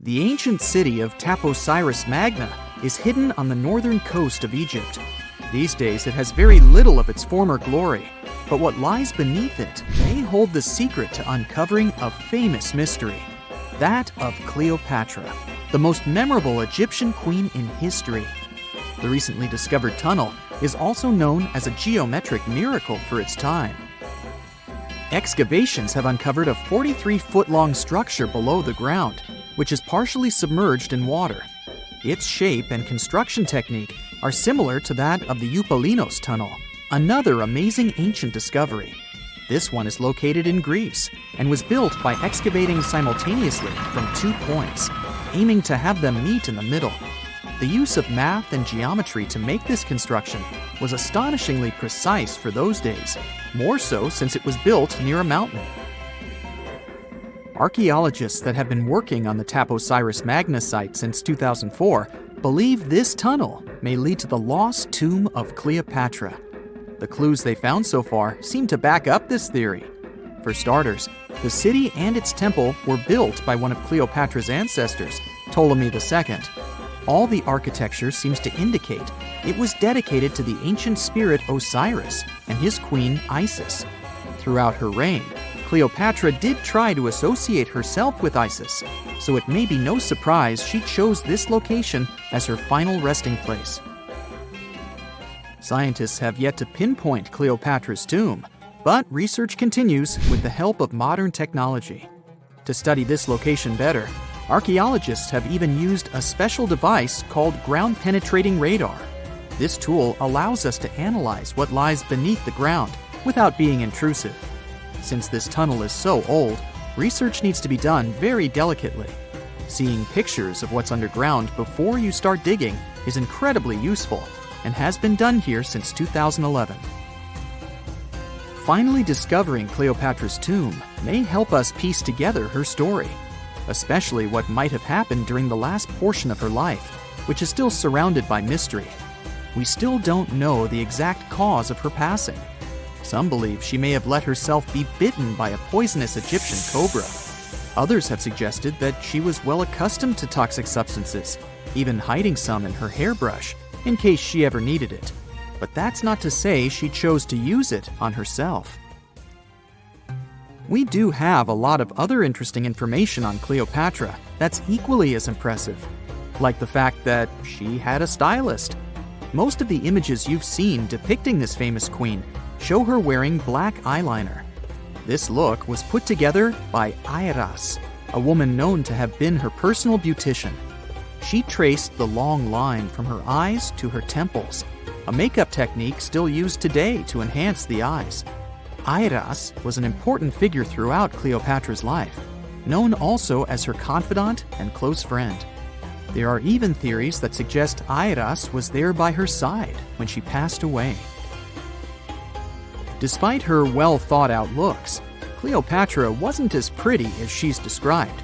The ancient city of Taposiris Magna is hidden on the northern coast of Egypt. These days it has very little of its former glory, but what lies beneath it may hold the secret to uncovering a famous mystery, that of Cleopatra, the most memorable Egyptian queen in history. The recently discovered tunnel is also known as a geometric miracle for its time. Excavations have uncovered a 43-foot-long structure below the ground, which is partially submerged in water. Its shape and construction technique are similar to that of the Eupalinos tunnel, another amazing ancient discovery. This one is located in Greece and was built by excavating simultaneously from 2 points, aiming to have them meet in the middle. The use of math and geometry to make this construction was astonishingly precise for those days, more so since it was built near a mountain. Archaeologists that have been working on the Taposiris Magna site since 2004 believe this tunnel may lead to the lost tomb of Cleopatra. The clues they found so far seem to back up this theory. For starters, the city and its temple were built by one of Cleopatra's ancestors, Ptolemy II. All the architecture seems to indicate it was dedicated to the ancient spirit Osiris and his queen Isis. Throughout her reign, Cleopatra did try to associate herself with Isis, so it may be no surprise she chose this location as her final resting place. Scientists have yet to pinpoint Cleopatra's tomb, but research continues with the help of modern technology. To study this location better, archaeologists have even used a special device called ground-penetrating radar. This tool allows us to analyze what lies beneath the ground without being intrusive. Since this tunnel is so old, research needs to be done very delicately. Seeing pictures of what's underground before you start digging is incredibly useful and has been done here since 2011. Finally discovering Cleopatra's tomb may help us piece together her story, especially what might have happened during the last portion of her life, which is still surrounded by mystery. We still don't know the exact cause of her passing. Some believe she may have let herself be bitten by a poisonous Egyptian cobra. Others have suggested that she was well accustomed to toxic substances, even hiding some in her hairbrush in case she ever needed it. But that's not to say she chose to use it on herself. We do have a lot of other interesting information on Cleopatra that's equally as impressive, like the fact that she had a stylist. Most of the images you've seen depicting this famous queen show her wearing black eyeliner. This look was put together by Airas, a woman known to have been her personal beautician. She traced the long line from her eyes to her temples, a makeup technique still used today to enhance the eyes. Airas was an important figure throughout Cleopatra's life, known also as her confidant and close friend. There are even theories that suggest Airas was there by her side when she passed away. Despite her well-thought-out looks, Cleopatra wasn't as pretty as she's described.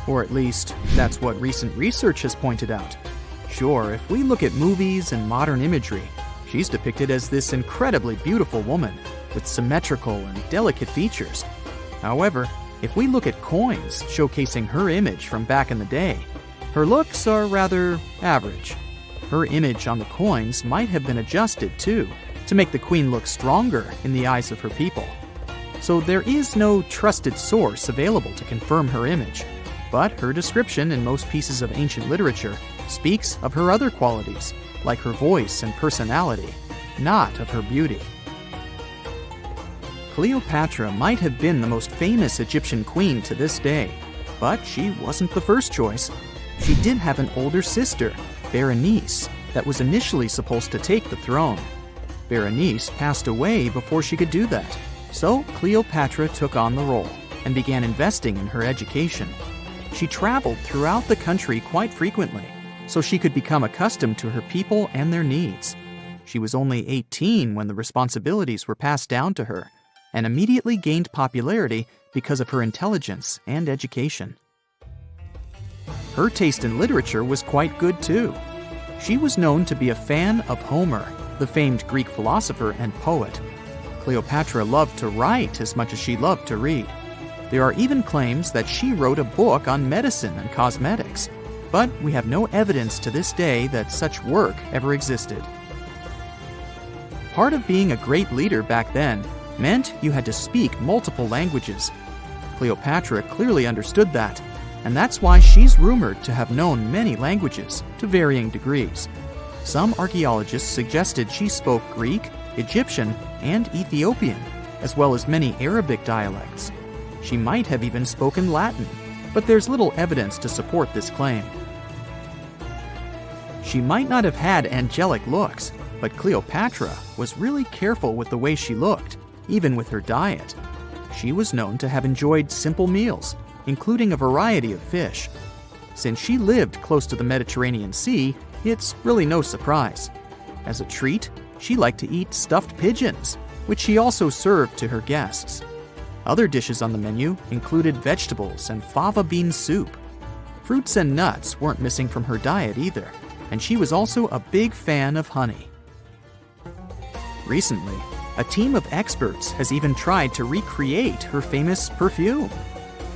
Or at least, that's what recent research has pointed out. Sure, if we look at movies and modern imagery, she's depicted as this incredibly beautiful woman with symmetrical and delicate features. However, if we look at coins showcasing her image from back in the day, her looks are rather average. Her image on the coins might have been adjusted, too, to make the queen look stronger in the eyes of her people. So there is no trusted source available to confirm her image, but her description in most pieces of ancient literature speaks of her other qualities, like her voice and personality, not of her beauty. Cleopatra might have been the most famous Egyptian queen to this day, but she wasn't the first choice. She did have an older sister, Berenice, that was initially supposed to take the throne. Berenice passed away before she could do that, so Cleopatra took on the role and began investing in her education. She traveled throughout the country quite frequently, so she could become accustomed to her people and their needs. She was only 18 when the responsibilities were passed down to her, and immediately gained popularity because of her intelligence and education. Her taste in literature was quite good too. She was known to be a fan of Homer, the famed Greek philosopher and poet. Cleopatra loved to write as much as she loved to read. There are even claims that she wrote a book on medicine and cosmetics, but we have no evidence to this day that such work ever existed. Part of being a great leader back then meant you had to speak multiple languages. Cleopatra clearly understood that, and that's why she's rumored to have known many languages to varying degrees. Some archaeologists suggested she spoke Greek, Egyptian, and Ethiopian, as well as many Arabic dialects. She might have even spoken Latin, but there's little evidence to support this claim. She might not have had angelic looks, but Cleopatra was really careful with the way she looked, even with her diet. She was known to have enjoyed simple meals, including a variety of fish. Since she lived close to the Mediterranean Sea, it's really no surprise. As a treat, she liked to eat stuffed pigeons, which she also served to her guests. Other dishes on the menu included vegetables and fava bean soup. Fruits and nuts weren't missing from her diet either, and she was also a big fan of honey. Recently, a team of experts has even tried to recreate her famous perfume.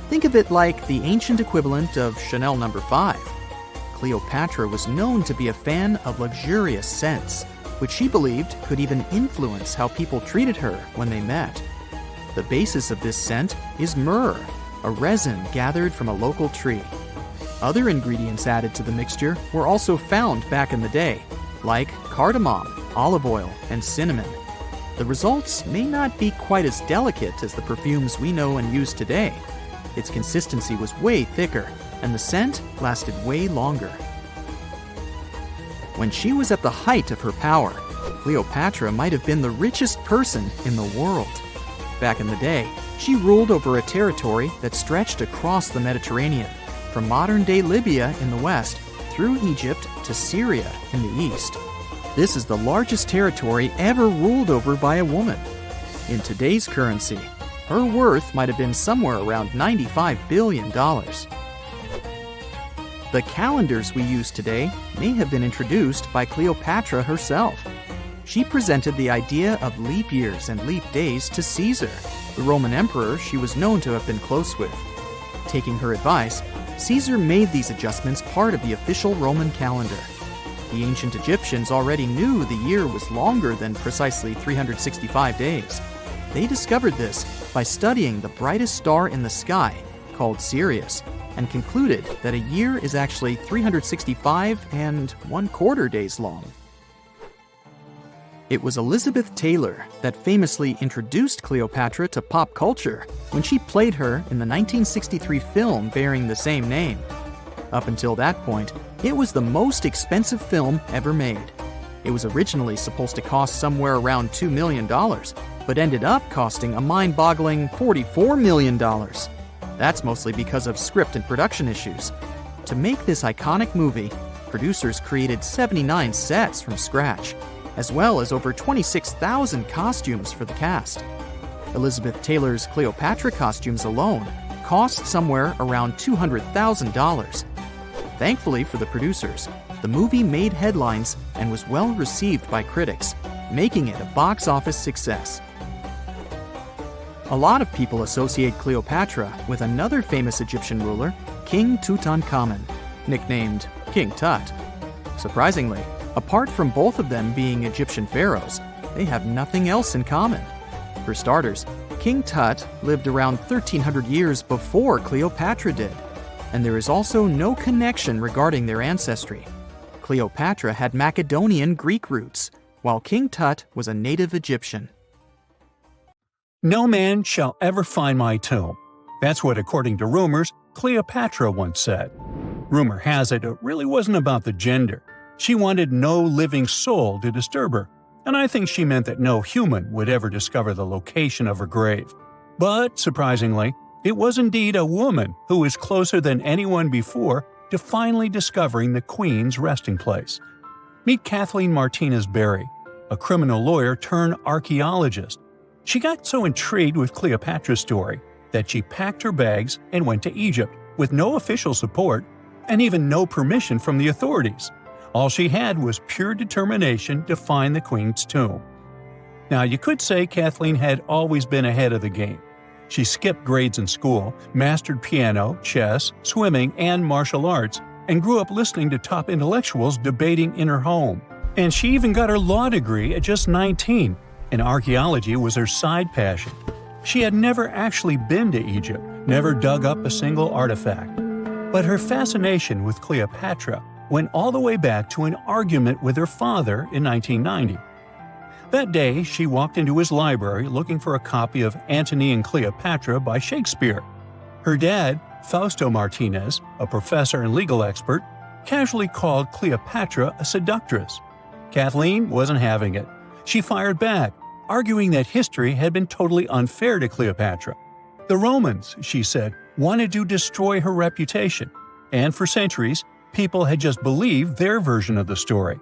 Think of it like the ancient equivalent of Chanel No. 5. Cleopatra was known to be a fan of luxurious scents, which she believed could even influence how people treated her when they met. The basis of this scent is myrrh, a resin gathered from a local tree. Other ingredients added to the mixture were also found back in the day, like cardamom, olive oil, and cinnamon. The results may not be quite as delicate as the perfumes we know and use today. Its consistency was way thicker, and the scent lasted way longer. When she was at the height of her power, Cleopatra might have been the richest person in the world. Back in the day, she ruled over a territory that stretched across the Mediterranean, from modern-day Libya in the west through Egypt to Syria in the east. This is the largest territory ever ruled over by a woman. In today's currency, her worth might have been somewhere around $95 billion. The calendars we use today may have been introduced by Cleopatra herself. She presented the idea of leap years and leap days to Caesar, the Roman emperor she was known to have been close with. Taking her advice, Caesar made these adjustments part of the official Roman calendar. The ancient Egyptians already knew the year was longer than precisely 365 days. They discovered this by studying the brightest star in the sky, called Sirius, and concluded that a year is actually 365 and 1/4 days long. It was Elizabeth Taylor that famously introduced Cleopatra to pop culture when she played her in the 1963 film bearing the same name. Up until that point, it was the most expensive film ever made. It was originally supposed to cost somewhere around $2 million, but ended up costing a mind-boggling $44 million. That's mostly because of script and production issues. To make this iconic movie, producers created 79 sets from scratch, as well as over 26,000 costumes for the cast. Elizabeth Taylor's Cleopatra costumes alone cost somewhere around $200,000. Thankfully for the producers, the movie made headlines and was well received by critics, making it a box office success. A lot of people associate Cleopatra with another famous Egyptian ruler, King Tutankhamun, nicknamed King Tut. Surprisingly, apart from both of them being Egyptian pharaohs, they have nothing else in common. For starters, King Tut lived around 1,300 years before Cleopatra did, and there is also no connection regarding their ancestry. Cleopatra had Macedonian Greek roots, while King Tut was a native Egyptian. No man shall ever find my tomb. That's what, according to rumors, Cleopatra once said. Rumor has it really wasn't about the gender. She wanted no living soul to disturb her, and I think she meant that no human would ever discover the location of her grave. But, surprisingly, it was indeed a woman who was closer than anyone before to finally discovering the Queen's resting place. Meet Kathleen Martinez-Berry, a criminal lawyer turned archaeologist. She got so intrigued with Cleopatra's story that she packed her bags and went to Egypt with no official support and even no permission from the authorities. All she had was pure determination to find the Queen's tomb. Now, you could say Kathleen had always been ahead of the game. She skipped grades in school, mastered piano, chess, swimming, and martial arts, and grew up listening to top intellectuals debating in her home. And she even got her law degree at just 19, and archaeology was her side passion. She had never actually been to Egypt, never dug up a single artifact. But her fascination with Cleopatra went all the way back to an argument with her father in 1990. That day, she walked into his library looking for a copy of Antony and Cleopatra by Shakespeare. Her dad, Fausto Martinez, a professor and legal expert, casually called Cleopatra a seductress. Kathleen wasn't having it. She fired back, arguing that history had been totally unfair to Cleopatra. The Romans, she said, wanted to destroy her reputation, and for centuries, people had just believed their version of the story.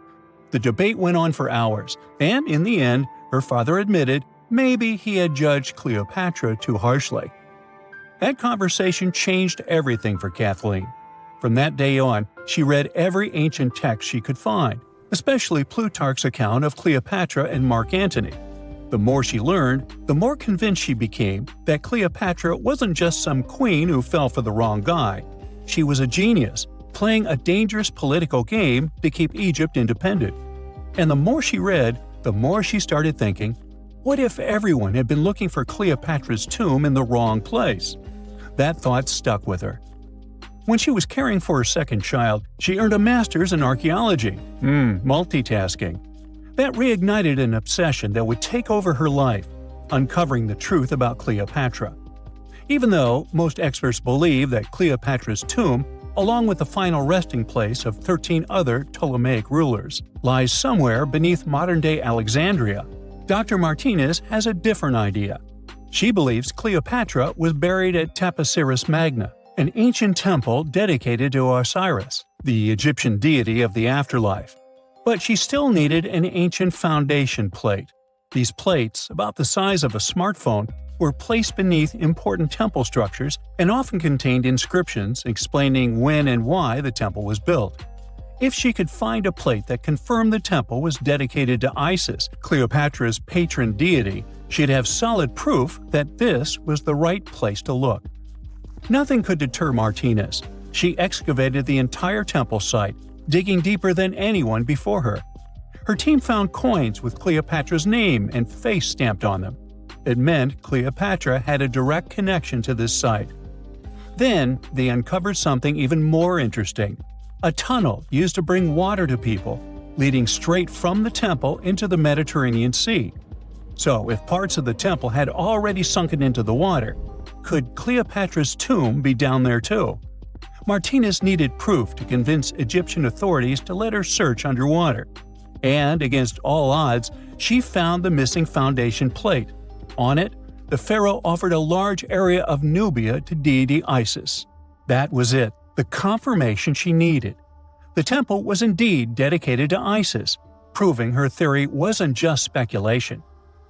The debate went on for hours, and in the end, her father admitted maybe he had judged Cleopatra too harshly. That conversation changed everything for Kathleen. From that day on, she read every ancient text she could find, especially Plutarch's account of Cleopatra and Mark Antony. The more she learned, the more convinced she became that Cleopatra wasn't just some queen who fell for the wrong guy. She was a genius, playing a dangerous political game to keep Egypt independent. And the more she read, the more she started thinking, what if everyone had been looking for Cleopatra's tomb in the wrong place? That thought stuck with her. When she was caring for her second child, she earned a master's in archaeology. Multitasking. That reignited an obsession that would take over her life, uncovering the truth about Cleopatra. Even though most experts believe that Cleopatra's tomb, along with the final resting place of 13 other Ptolemaic rulers, lies somewhere beneath modern-day Alexandria, Dr. Martinez has a different idea. She believes Cleopatra was buried at Taposiris Magna, an ancient temple dedicated to Osiris, the Egyptian deity of the afterlife. But she still needed an ancient foundation plate. These plates, about the size of a smartphone, were placed beneath important temple structures and often contained inscriptions explaining when and why the temple was built. If she could find a plate that confirmed the temple was dedicated to Isis, Cleopatra's patron deity, she'd have solid proof that this was the right place to look. Nothing could deter Martinez. She excavated the entire temple site, digging deeper than anyone before her. Her team found coins with Cleopatra's name and face stamped on them. It meant Cleopatra had a direct connection to this site. Then, they uncovered something even more interesting: a tunnel used to bring water to people, leading straight from the temple into the Mediterranean Sea. So, if parts of the temple had already sunken into the water, could Cleopatra's tomb be down there too? Martinez needed proof to convince Egyptian authorities to let her search underwater. And, against all odds, she found the missing foundation plate. On it, the pharaoh offered a large area of Nubia to deity Isis. That was it, the confirmation she needed. The temple was indeed dedicated to Isis, proving her theory wasn't just speculation.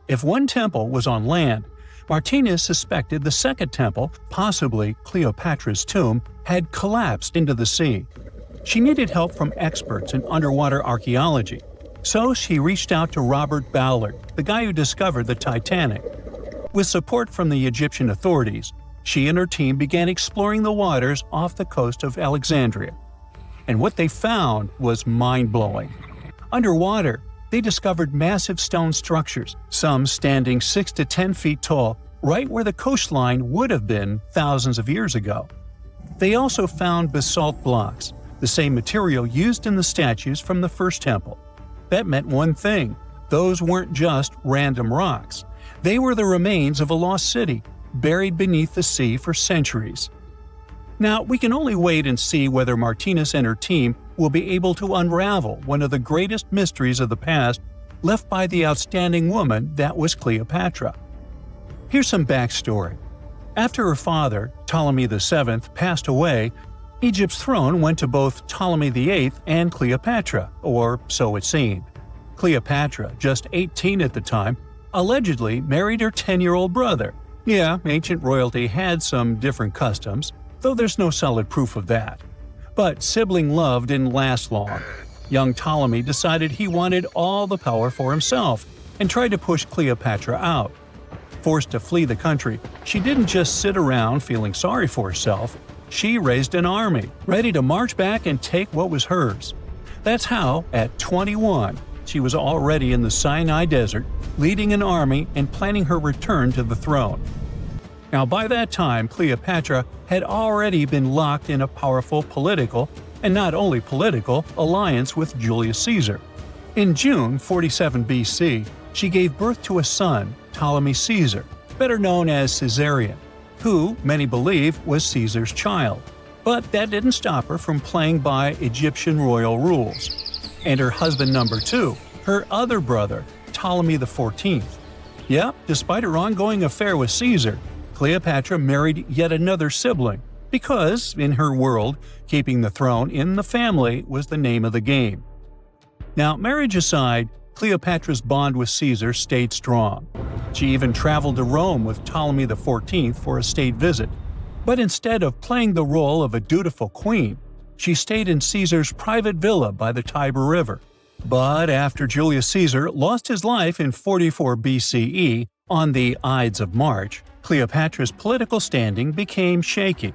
If one temple was on land, Martinez suspected the second temple, possibly Cleopatra's tomb, had collapsed into the sea. She needed help from experts in underwater archaeology, so she reached out to Robert Ballard, the guy who discovered the Titanic. With support from the Egyptian authorities, she and her team began exploring the waters off the coast of Alexandria. And what they found was mind-blowing. Underwater, they discovered massive stone structures, some standing 6 to 10 feet tall, right where the coastline would have been thousands of years ago. They also found basalt blocks, the same material used in the statues from the first temple. That meant one thing: those weren't just random rocks. They were the remains of a lost city, buried beneath the sea for centuries. Now, we can only wait and see whether Martinez and her team will be able to unravel one of the greatest mysteries of the past left by the outstanding woman that was Cleopatra. Here's some backstory. After her father, Ptolemy VII, passed away, Egypt's throne went to both Ptolemy VIII and Cleopatra, or so it seemed. Cleopatra, just 18 at the time, allegedly married her 10-year-old brother. Yeah, ancient royalty had some different customs, though there's no solid proof of that. But sibling love didn't last long. Young Ptolemy decided he wanted all the power for himself and tried to push Cleopatra out. Forced to flee the country, she didn't just sit around feeling sorry for herself. She raised an army, ready to march back and take what was hers. That's how, at 21, she was already in the Sinai Desert, leading an army and planning her return to the throne. Now, by that time, Cleopatra had already been locked in a powerful political, and not only political, alliance with Julius Caesar. In June 47 BC, she gave birth to a son, Ptolemy Caesar, better known as Caesarion, who, many believe, was Caesar's child. But that didn't stop her from playing by Egyptian royal rules. And her husband number 2, her other brother, Ptolemy XIV. Yep, despite her ongoing affair with Caesar, Cleopatra married yet another sibling, because, in her world, keeping the throne in the family was the name of the game. Now, marriage aside, Cleopatra's bond with Caesar stayed strong. She even traveled to Rome with Ptolemy XIV for a state visit. But instead of playing the role of a dutiful queen, she stayed in Caesar's private villa by the Tiber River. But after Julius Caesar lost his life in 44 BCE on the Ides of March, Cleopatra's political standing became shaky.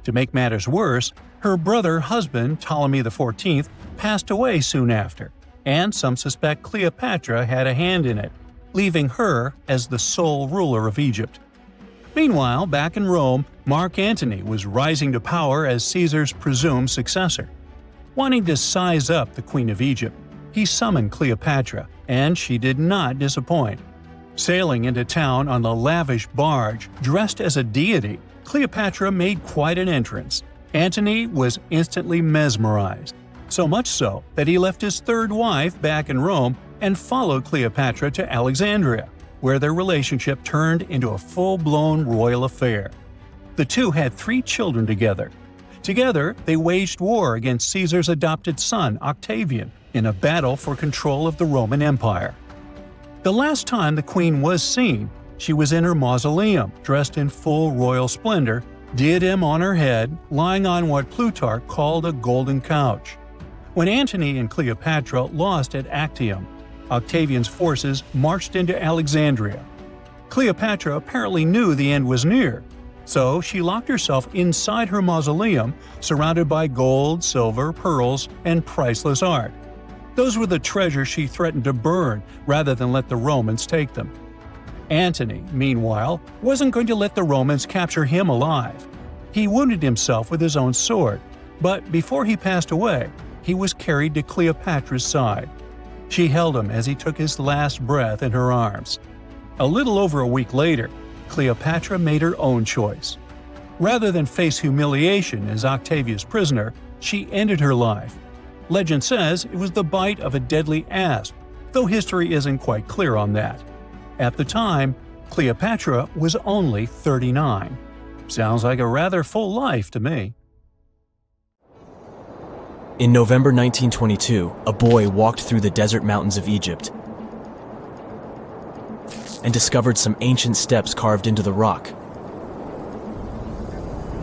To make matters worse, her brother-husband Ptolemy XIV passed away soon after, and some suspect Cleopatra had a hand in it, leaving her as the sole ruler of Egypt. Meanwhile, back in Rome, Mark Antony was rising to power as Caesar's presumed successor. Wanting to size up the Queen of Egypt, he summoned Cleopatra, and she did not disappoint. Sailing into town on a lavish barge dressed as a deity, Cleopatra made quite an entrance. Antony was instantly mesmerized, so much so that he left his third wife back in Rome and followed Cleopatra to Alexandria, where their relationship turned into a full-blown royal affair. The two had 3 children together. Together, they waged war against Caesar's adopted son, Octavian, in a battle for control of the Roman Empire. The last time the queen was seen, she was in her mausoleum, dressed in full royal splendor, diadem on her head, lying on what Plutarch called a golden couch. When Antony and Cleopatra lost at Actium, Octavian's forces marched into Alexandria. Cleopatra apparently knew the end was near, so she locked herself inside her mausoleum, surrounded by gold, silver, pearls, and priceless art. Those were the treasures she threatened to burn rather than let the Romans take them. Antony, meanwhile, wasn't going to let the Romans capture him alive. He wounded himself with his own sword, but before he passed away, he was carried to Cleopatra's side. She held him as he took his last breath in her arms. A little over a week later, Cleopatra made her own choice. Rather than face humiliation as Octavia's prisoner, she ended her life. Legend says it was the bite of a deadly asp, though history isn't quite clear on that. At the time, Cleopatra was only 39. Sounds like a rather full life to me. In November 1922, a boy walked through the desert mountains of Egypt and discovered some ancient steps carved into the rock.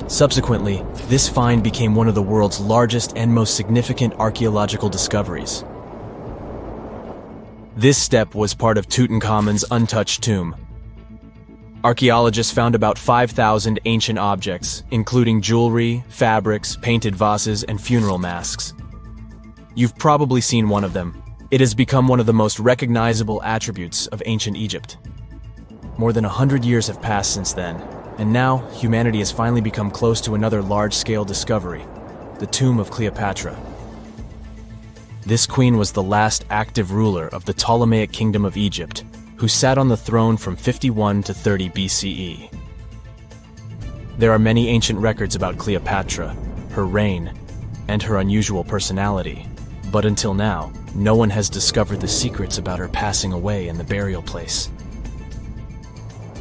Subsequently, this find became one of the world's largest and most significant archaeological discoveries. This step was part of Tutankhamun's untouched tomb. Archaeologists found about 5,000 ancient objects, including jewelry, fabrics, painted vases, and funeral masks. You've probably seen one of them. It has become one of the most recognizable attributes of ancient Egypt. More than 100 years have passed since then, and now humanity has finally become close to another large-scale discovery, the tomb of Cleopatra. This queen was the last active ruler of the Ptolemaic Kingdom of Egypt, who sat on the throne from 51 to 30 BCE. There are many ancient records about Cleopatra, her reign, and her unusual personality, but until now, no one has discovered the secrets about her passing away in the burial place.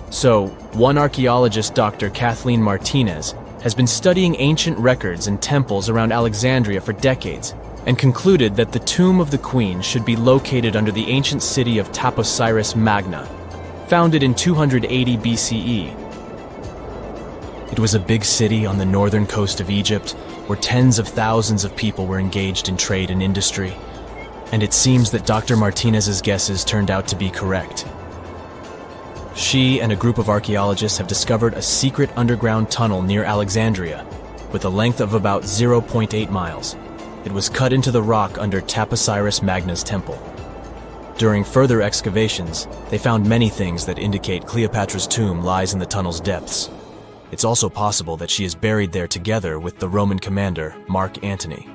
So, one archaeologist, Dr. Kathleen Martinez, has been studying ancient records and temples around Alexandria for decades and concluded that the tomb of the queen should be located under the ancient city of Taposiris Magna, founded in 280 BCE. It was a big city on the northern coast of Egypt where tens of thousands of people were engaged in trade and industry, and it seems that Dr. Martinez's guesses turned out to be correct. She and a group of archaeologists have discovered a secret underground tunnel near Alexandria, with a length of about 0.8 miles. It was cut into the rock under Taposiris Magna's temple. During further excavations, they found many things that indicate Cleopatra's tomb lies in the tunnel's depths. It's also possible that she is buried there together with the Roman commander, Mark Antony.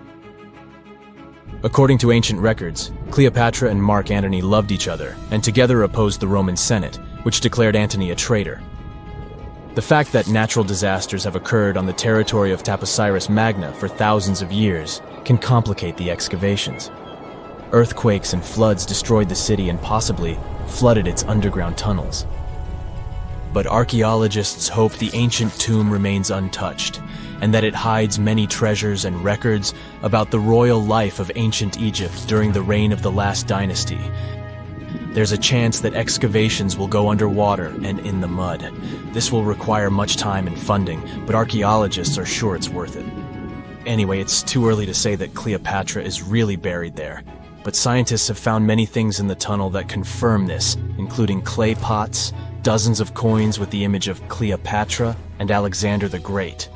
According to ancient records, Cleopatra and Mark Antony loved each other and together opposed the Roman Senate, which declared Antony a traitor. The fact that natural disasters have occurred on the territory of Taposiris Magna for thousands of years can complicate the excavations. Earthquakes and floods destroyed the city and possibly flooded its underground tunnels. But archaeologists hope the ancient tomb remains untouched, and that it hides many treasures and records about the royal life of ancient Egypt during the reign of the last dynasty. There's a chance that excavations will go underwater and in the mud. This will require much time and funding, but archaeologists are sure it's worth it. Anyway, it's too early to say that Cleopatra is really buried there, but scientists have found many things in the tunnel that confirm this, including clay pots, dozens of coins with the image of Cleopatra and Alexander the Great,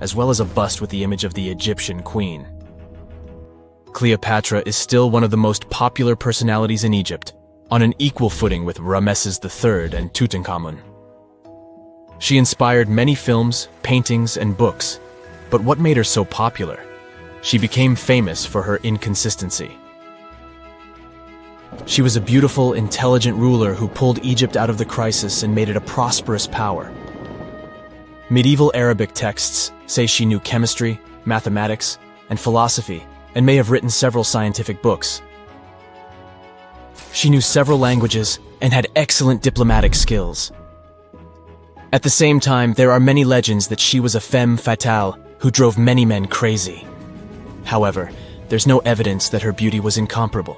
as well as a bust with the image of the Egyptian queen. Cleopatra is still one of the most popular personalities in Egypt, on an equal footing with Ramesses III and Tutankhamun. She inspired many films, paintings, and books, but what made her so popular? She became famous for her inconsistency. She was a beautiful, intelligent ruler who pulled Egypt out of the crisis and made it a prosperous power. Medieval Arabic texts say she knew chemistry, mathematics, and philosophy, and may have written several scientific books. She knew several languages and had excellent diplomatic skills. At the same time, there are many legends that she was a femme fatale who drove many men crazy. However, there's no evidence that her beauty was incomparable.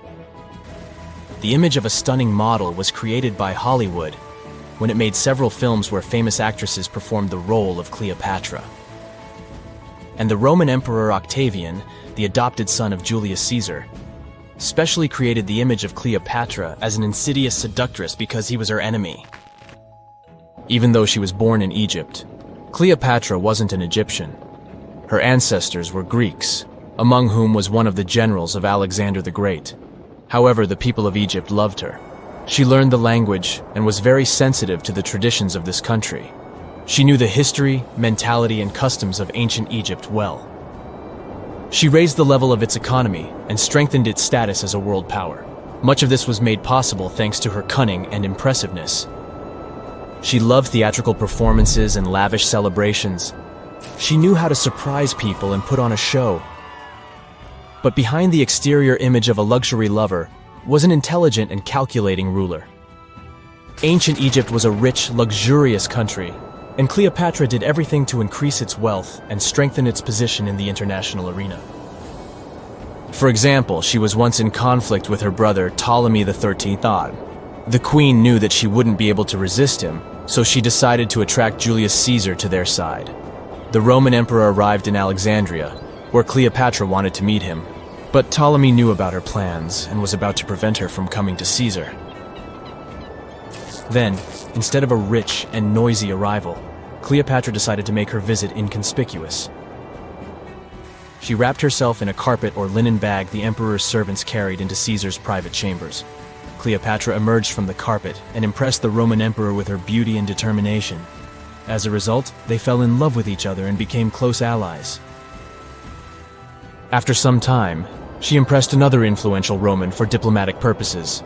The image of a stunning model was created by Hollywood when it made several films where famous actresses performed the role of Cleopatra. And the Roman Emperor Octavian, the adopted son of Julius Caesar, specially created the image of Cleopatra as an insidious seductress because he was her enemy. Even though she was born in Egypt, Cleopatra wasn't an Egyptian. Her ancestors were Greeks, among whom was one of the generals of Alexander the Great. However, the people of Egypt loved her. She learned the language and was very sensitive to the traditions of this country. She knew the history, mentality, and customs of ancient Egypt well. She raised the level of its economy and strengthened its status as a world power. Much of this was made possible thanks to her cunning and impressiveness. She loved theatrical performances and lavish celebrations. She knew how to surprise people and put on a show. But behind the exterior image of a luxury lover was an intelligent and calculating ruler. Ancient Egypt was a rich, luxurious country, and Cleopatra did everything to increase its wealth and strengthen its position in the international arena. For example, she was once in conflict with her brother Ptolemy XIII. The queen knew that she wouldn't be able to resist him, so she decided to attract Julius Caesar to their side. The Roman emperor arrived in Alexandria, where Cleopatra wanted to meet him, but Ptolemy knew about her plans and was about to prevent her from coming to Caesar. Then, instead of a rich and noisy arrival, Cleopatra decided to make her visit inconspicuous. She wrapped herself in a carpet or linen bag the emperor's servants carried into Caesar's private chambers. Cleopatra emerged from the carpet and impressed the Roman emperor with her beauty and determination. As a result, they fell in love with each other and became close allies. After some time, she impressed another influential Roman for diplomatic purposes.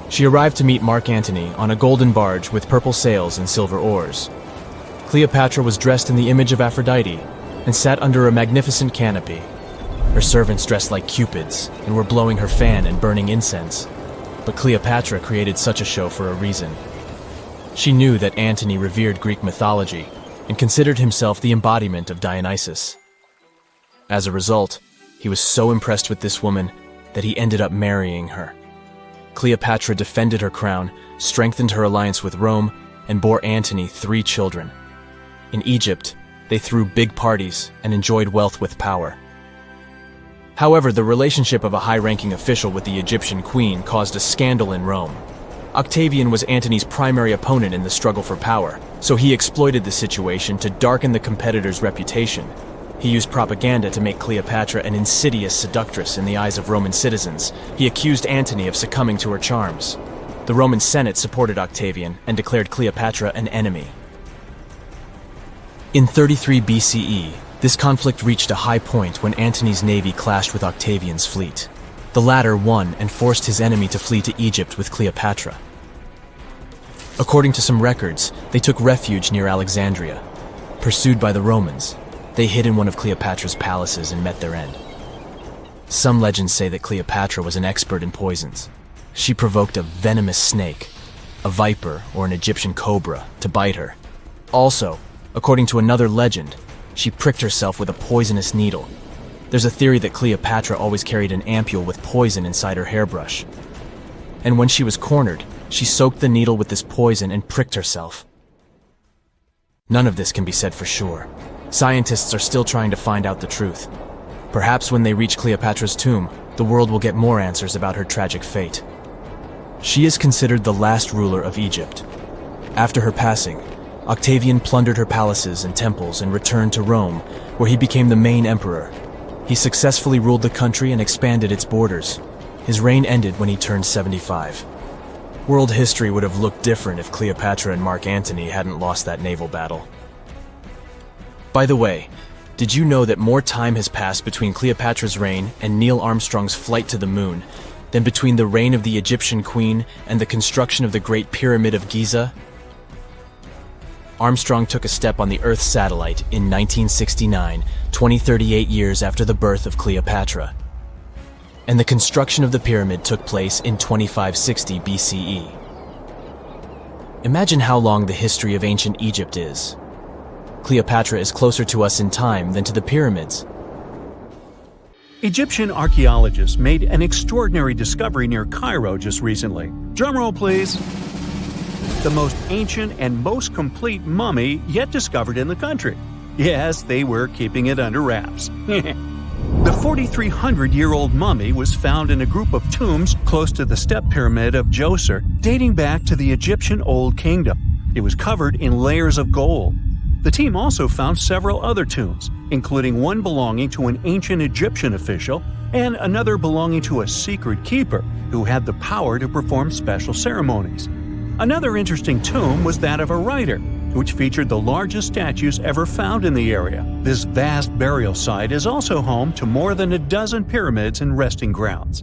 She arrived to meet Mark Antony on a golden barge with purple sails and silver oars. Cleopatra was dressed in the image of Aphrodite and sat under a magnificent canopy. Her servants dressed like cupids and were blowing her fan and burning incense. But Cleopatra created such a show for a reason. She knew that Antony revered Greek mythology and considered himself the embodiment of Dionysus. As a result, he was so impressed with this woman that he ended up marrying her. Cleopatra defended her crown, strengthened her alliance with Rome, and bore Antony 3 children. In Egypt, they threw big parties and enjoyed wealth with power. However, the relationship of a high-ranking official with the Egyptian queen caused a scandal in Rome. Octavian was Antony's primary opponent in the struggle for power, so he exploited the situation to darken the competitor's reputation. He used propaganda to make Cleopatra an insidious seductress in the eyes of Roman citizens. He accused Antony of succumbing to her charms. The Roman Senate supported Octavian and declared Cleopatra an enemy. In 33 BCE, this conflict reached a high point when Antony's navy clashed with Octavian's fleet. The latter won and forced his enemy to flee to Egypt with Cleopatra. According to some records, they took refuge near Alexandria. Pursued by the Romans, they hid in one of Cleopatra's palaces and met their end. Some legends say that Cleopatra was an expert in poisons. She provoked a venomous snake, a viper or an Egyptian cobra, to bite her. Also, according to another legend, she pricked herself with a poisonous needle. There's a theory that Cleopatra always carried an ampule with poison inside her hairbrush. And when she was cornered, she soaked the needle with this poison and pricked herself. None of this can be said for sure. Scientists are still trying to find out the truth. Perhaps when they reach Cleopatra's tomb, the world will get more answers about her tragic fate. She is considered the last ruler of Egypt. After her passing, Octavian plundered her palaces and temples and returned to Rome, where he became the main emperor. He successfully ruled the country and expanded its borders. His reign ended when he turned 75. World history would have looked different if Cleopatra and Mark Antony hadn't lost that naval battle. By the way, did you know that more time has passed between Cleopatra's reign and Neil Armstrong's flight to the moon than between the reign of the Egyptian queen and the construction of the Great Pyramid of Giza? Armstrong took a step on the Earth satellite in 1969, 38 years after the birth of Cleopatra. And the construction of the pyramid took place in 2560 BCE. Imagine how long the history of ancient Egypt is. Cleopatra is closer to us in time than to the pyramids. Egyptian archaeologists made an extraordinary discovery near Cairo just recently. Drumroll, please. The most ancient and most complete mummy yet discovered in the country. Yes, they were keeping it under wraps. The 4,300-year-old mummy was found in a group of tombs close to the step pyramid of Djoser, dating back to the Egyptian Old Kingdom. It was covered in layers of gold. The team also found several other tombs, including one belonging to an ancient Egyptian official and another belonging to a secret keeper who had the power to perform special ceremonies. Another interesting tomb was that of a writer, which featured the largest statues ever found in the area. This vast burial site is also home to more than a dozen pyramids and resting grounds.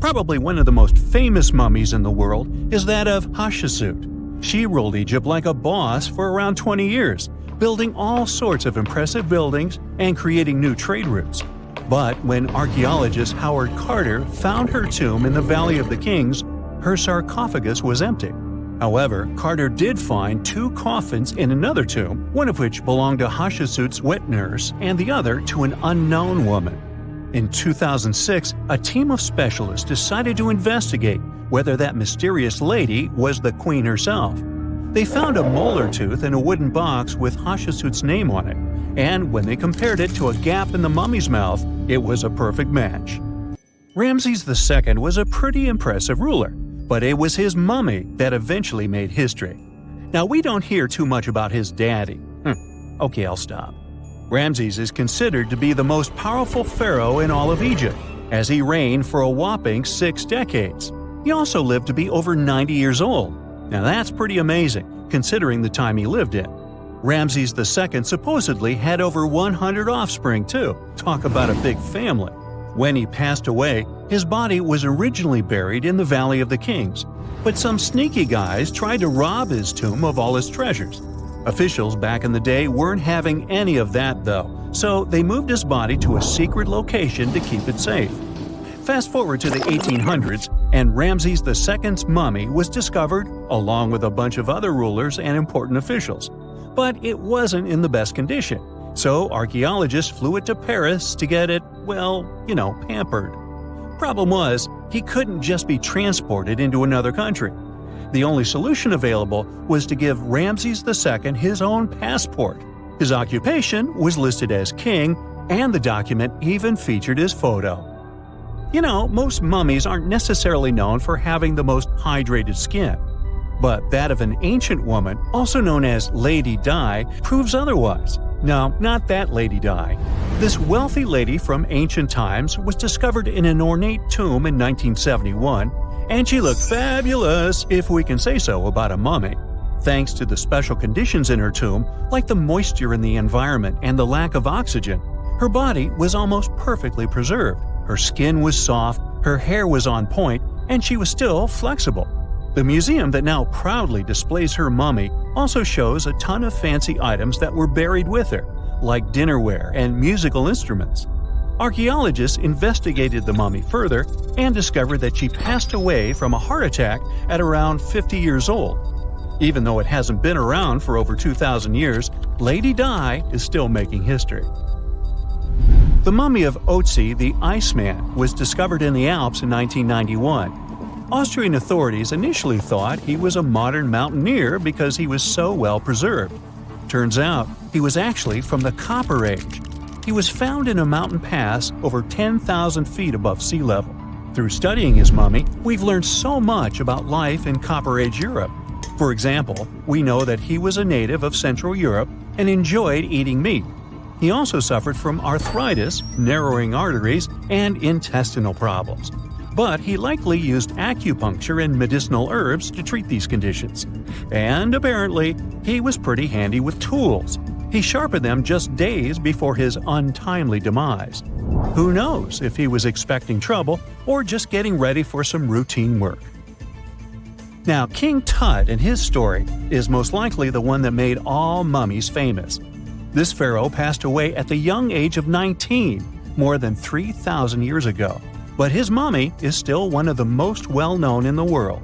Probably one of the most famous mummies in the world is that of Hatshepsut. She ruled Egypt like a boss for around 20 years, building all sorts of impressive buildings and creating new trade routes. But when archaeologist Howard Carter found her tomb in the Valley of the Kings, her sarcophagus was empty. However, Carter did find two coffins in another tomb, one of which belonged to Hatshepsut's wet nurse and the other to an unknown woman. In 2006, a team of specialists decided to investigate whether that mysterious lady was the queen herself. They found a molar tooth in a wooden box with Hatshepsut's name on it, and when they compared it to a gap in the mummy's mouth, it was a perfect match. Ramses II was a pretty impressive ruler, but it was his mummy that eventually made history. Now, we don't hear too much about his daddy. Okay, I'll stop. Ramses is considered to be the most powerful pharaoh in all of Egypt, as he reigned for a whopping 6 decades. He also lived to be over 90 years old. Now that's pretty amazing, considering the time he lived in. Ramses II supposedly had over 100 offspring too. Talk about a big family. When he passed away, his body was originally buried in the Valley of the Kings, but some sneaky guys tried to rob his tomb of all his treasures. Officials back in the day weren't having any of that though, so they moved his body to a secret location to keep it safe. Fast forward to the 1800s, and Ramses II's mummy was discovered along with a bunch of other rulers and important officials. But it wasn't in the best condition, so archaeologists flew it to Paris to get it, pampered. Problem was, he couldn't just be transported into another country. The only solution available was to give Ramses II his own passport. His occupation was listed as king, and the document even featured his photo. You know, most mummies aren't necessarily known for having the most hydrated skin. But that of an ancient woman, also known as Lady Di, proves otherwise. No, not that Lady Di. This wealthy lady from ancient times was discovered in an ornate tomb in 1971, and she looked fabulous, if we can say so about a mummy. Thanks to the special conditions in her tomb, like the moisture in the environment and the lack of oxygen, her body was almost perfectly preserved. Her skin was soft, her hair was on point, and she was still flexible. The museum that now proudly displays her mummy also shows a ton of fancy items that were buried with her, like dinnerware and musical instruments. Archaeologists investigated the mummy further and discovered that she passed away from a heart attack at around 50 years old. Even though it hasn't been around for over 2,000 years, Lady Di is still making history. The mummy of Otzi the Iceman was discovered in the Alps in 1991. Austrian authorities initially thought he was a modern mountaineer because he was so well preserved. Turns out, he was actually from the Copper Age. He was found in a mountain pass over 10,000 feet above sea level. Through studying his mummy, we've learned so much about life in Copper Age Europe. For example, we know that he was a native of Central Europe and enjoyed eating meat. He also suffered from arthritis, narrowing arteries, and intestinal problems. But he likely used acupuncture and medicinal herbs to treat these conditions. And apparently, he was pretty handy with tools. He sharpened them just days before his untimely demise. Who knows if he was expecting trouble or just getting ready for some routine work. Now, King Tut and his story is most likely the one that made all mummies famous. This pharaoh passed away at the young age of 19, more than 3,000 years ago. But his mummy is still one of the most well-known in the world.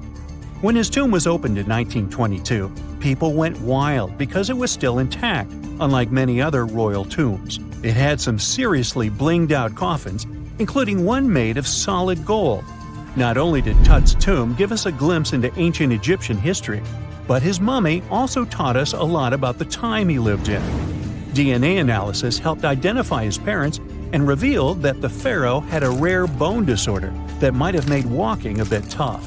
When his tomb was opened in 1922, people went wild because it was still intact, unlike many other royal tombs. It had some seriously blinged-out coffins, including one made of solid gold. Not only did Tut's tomb give us a glimpse into ancient Egyptian history, but his mummy also taught us a lot about the time he lived in. DNA analysis helped identify his parents and revealed that the pharaoh had a rare bone disorder that might have made walking a bit tough.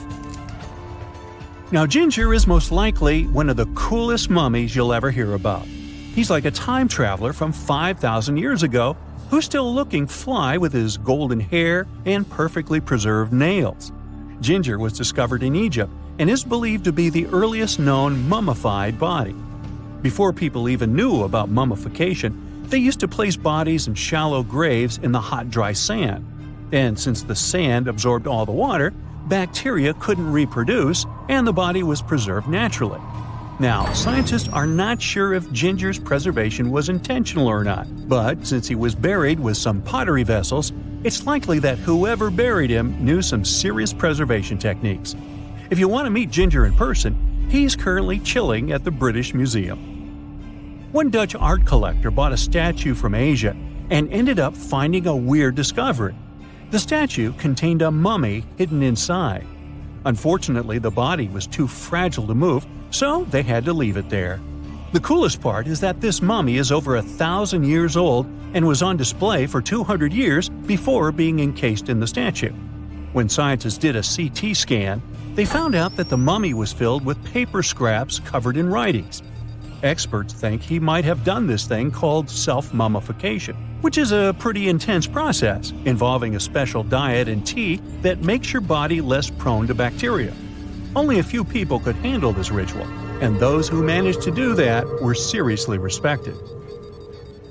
Now, Ginger is most likely one of the coolest mummies you'll ever hear about. He's like a time traveler from 5,000 years ago who's still looking fly with his golden hair and perfectly preserved nails. Ginger was discovered in Egypt and is believed to be the earliest known mummified body. Before people even knew about mummification, they used to place bodies in shallow graves in the hot, dry sand. And since the sand absorbed all the water, bacteria couldn't reproduce and the body was preserved naturally. Now, scientists are not sure if Ginger's preservation was intentional or not, but since he was buried with some pottery vessels, it's likely that whoever buried him knew some serious preservation techniques. If you want to meet Ginger in person, he's currently chilling at the British Museum. One Dutch art collector bought a statue from Asia and ended up finding a weird discovery. The statue contained a mummy hidden inside. Unfortunately, the body was too fragile to move, so they had to leave it there. The coolest part is that this mummy is over 1,000 years old and was on display for 200 years before being encased in the statue. When scientists did a CT scan, they found out that the mummy was filled with paper scraps covered in writings. Experts think he might have done this thing called self-mummification, which is a pretty intense process involving a special diet and tea that makes your body less prone to bacteria. Only a few people could handle this ritual, and those who managed to do that were seriously respected.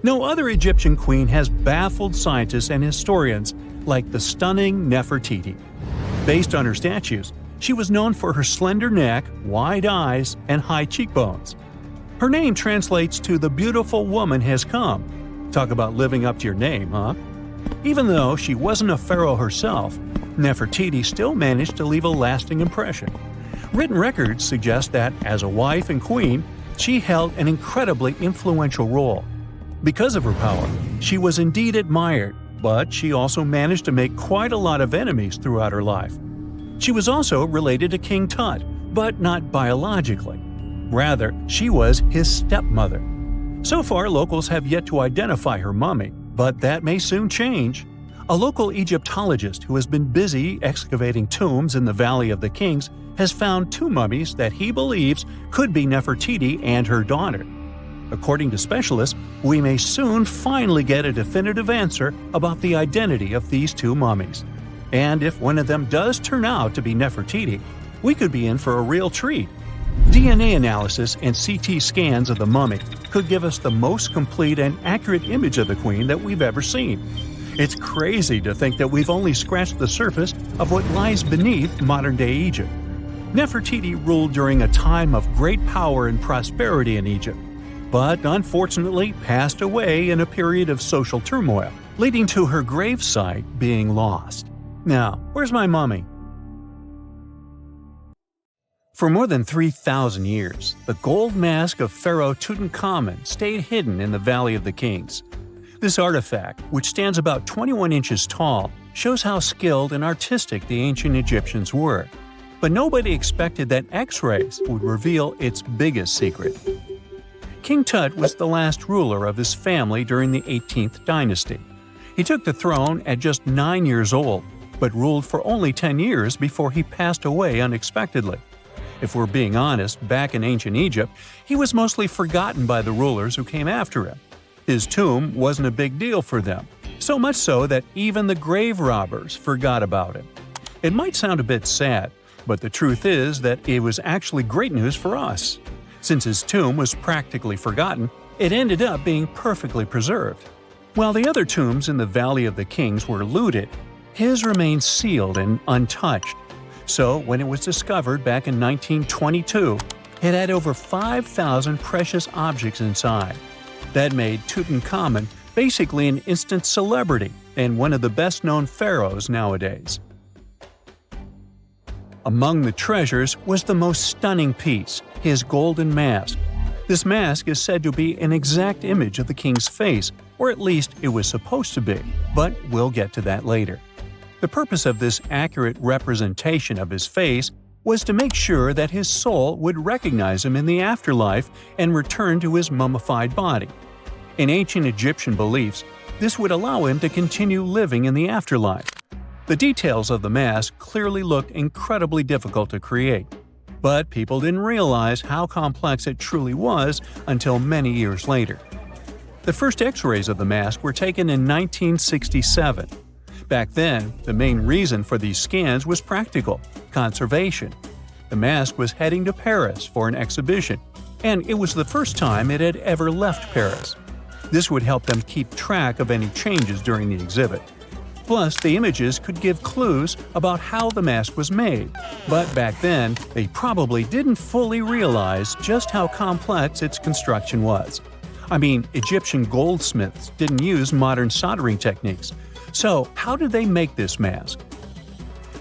No other Egyptian queen has baffled scientists and historians like the stunning Nefertiti. Based on her statues, she was known for her slender neck, wide eyes, and high cheekbones. Her name translates to "the beautiful woman has come." Talk about living up to your name, huh? Even though she wasn't a pharaoh herself, Nefertiti still managed to leave a lasting impression. Written records suggest that, as a wife and queen, she held an incredibly influential role. Because of her power, she was indeed admired, but she also managed to make quite a lot of enemies throughout her life. She was also related to King Tut, but not biologically. Rather, she was his stepmother. So far, locals have yet to identify her mummy, but that may soon change. A local Egyptologist who has been busy excavating tombs in the Valley of the Kings has found 2 mummies that he believes could be Nefertiti and her daughter. According to specialists, we may soon finally get a definitive answer about the identity of these 2 mummies. And if one of them does turn out to be Nefertiti, we could be in for a real treat. DNA analysis and CT scans of the mummy could give us the most complete and accurate image of the queen that we've ever seen. It's crazy to think that we've only scratched the surface of what lies beneath modern-day Egypt. Nefertiti ruled during a time of great power and prosperity in Egypt, but unfortunately passed away in a period of social turmoil, leading to her gravesite being lost. Now, where's my mummy? For more than 3,000 years, the gold mask of Pharaoh Tutankhamun stayed hidden in the Valley of the Kings. This artifact, which stands about 21 inches tall, shows how skilled and artistic the ancient Egyptians were. But nobody expected that X-rays would reveal its biggest secret. King Tut was the last ruler of his family during the 18th dynasty. He took the throne at just 9 years old, but ruled for only 10 years before he passed away unexpectedly. If we're being honest, back in ancient Egypt, he was mostly forgotten by the rulers who came after him. His tomb wasn't a big deal for them, so much so that even the grave robbers forgot about him. It might sound a bit sad, but the truth is that it was actually great news for us. Since his tomb was practically forgotten, it ended up being perfectly preserved. While the other tombs in the Valley of the Kings were looted, his remained sealed and untouched. So, when it was discovered back in 1922, it had over 5,000 precious objects inside. That made Tutankhamun basically an instant celebrity and one of the best-known pharaohs nowadays. Among the treasures was the most stunning piece, his golden mask. This mask is said to be an exact image of the king's face, or at least it was supposed to be, but we'll get to that later. The purpose of this accurate representation of his face was to make sure that his soul would recognize him in the afterlife and return to his mummified body. In ancient Egyptian beliefs, this would allow him to continue living in the afterlife. The details of the mask clearly looked incredibly difficult to create, but people didn't realize how complex it truly was until many years later. The first X-rays of the mask were taken in 1967. Back then, the main reason for these scans was practical – conservation. The mask was heading to Paris for an exhibition, and it was the first time it had ever left Paris. This would help them keep track of any changes during the exhibit. Plus, the images could give clues about how the mask was made, but back then, they probably didn't fully realize just how complex its construction was. I mean, Egyptian goldsmiths didn't use modern soldering techniques. So, how did they make this mask?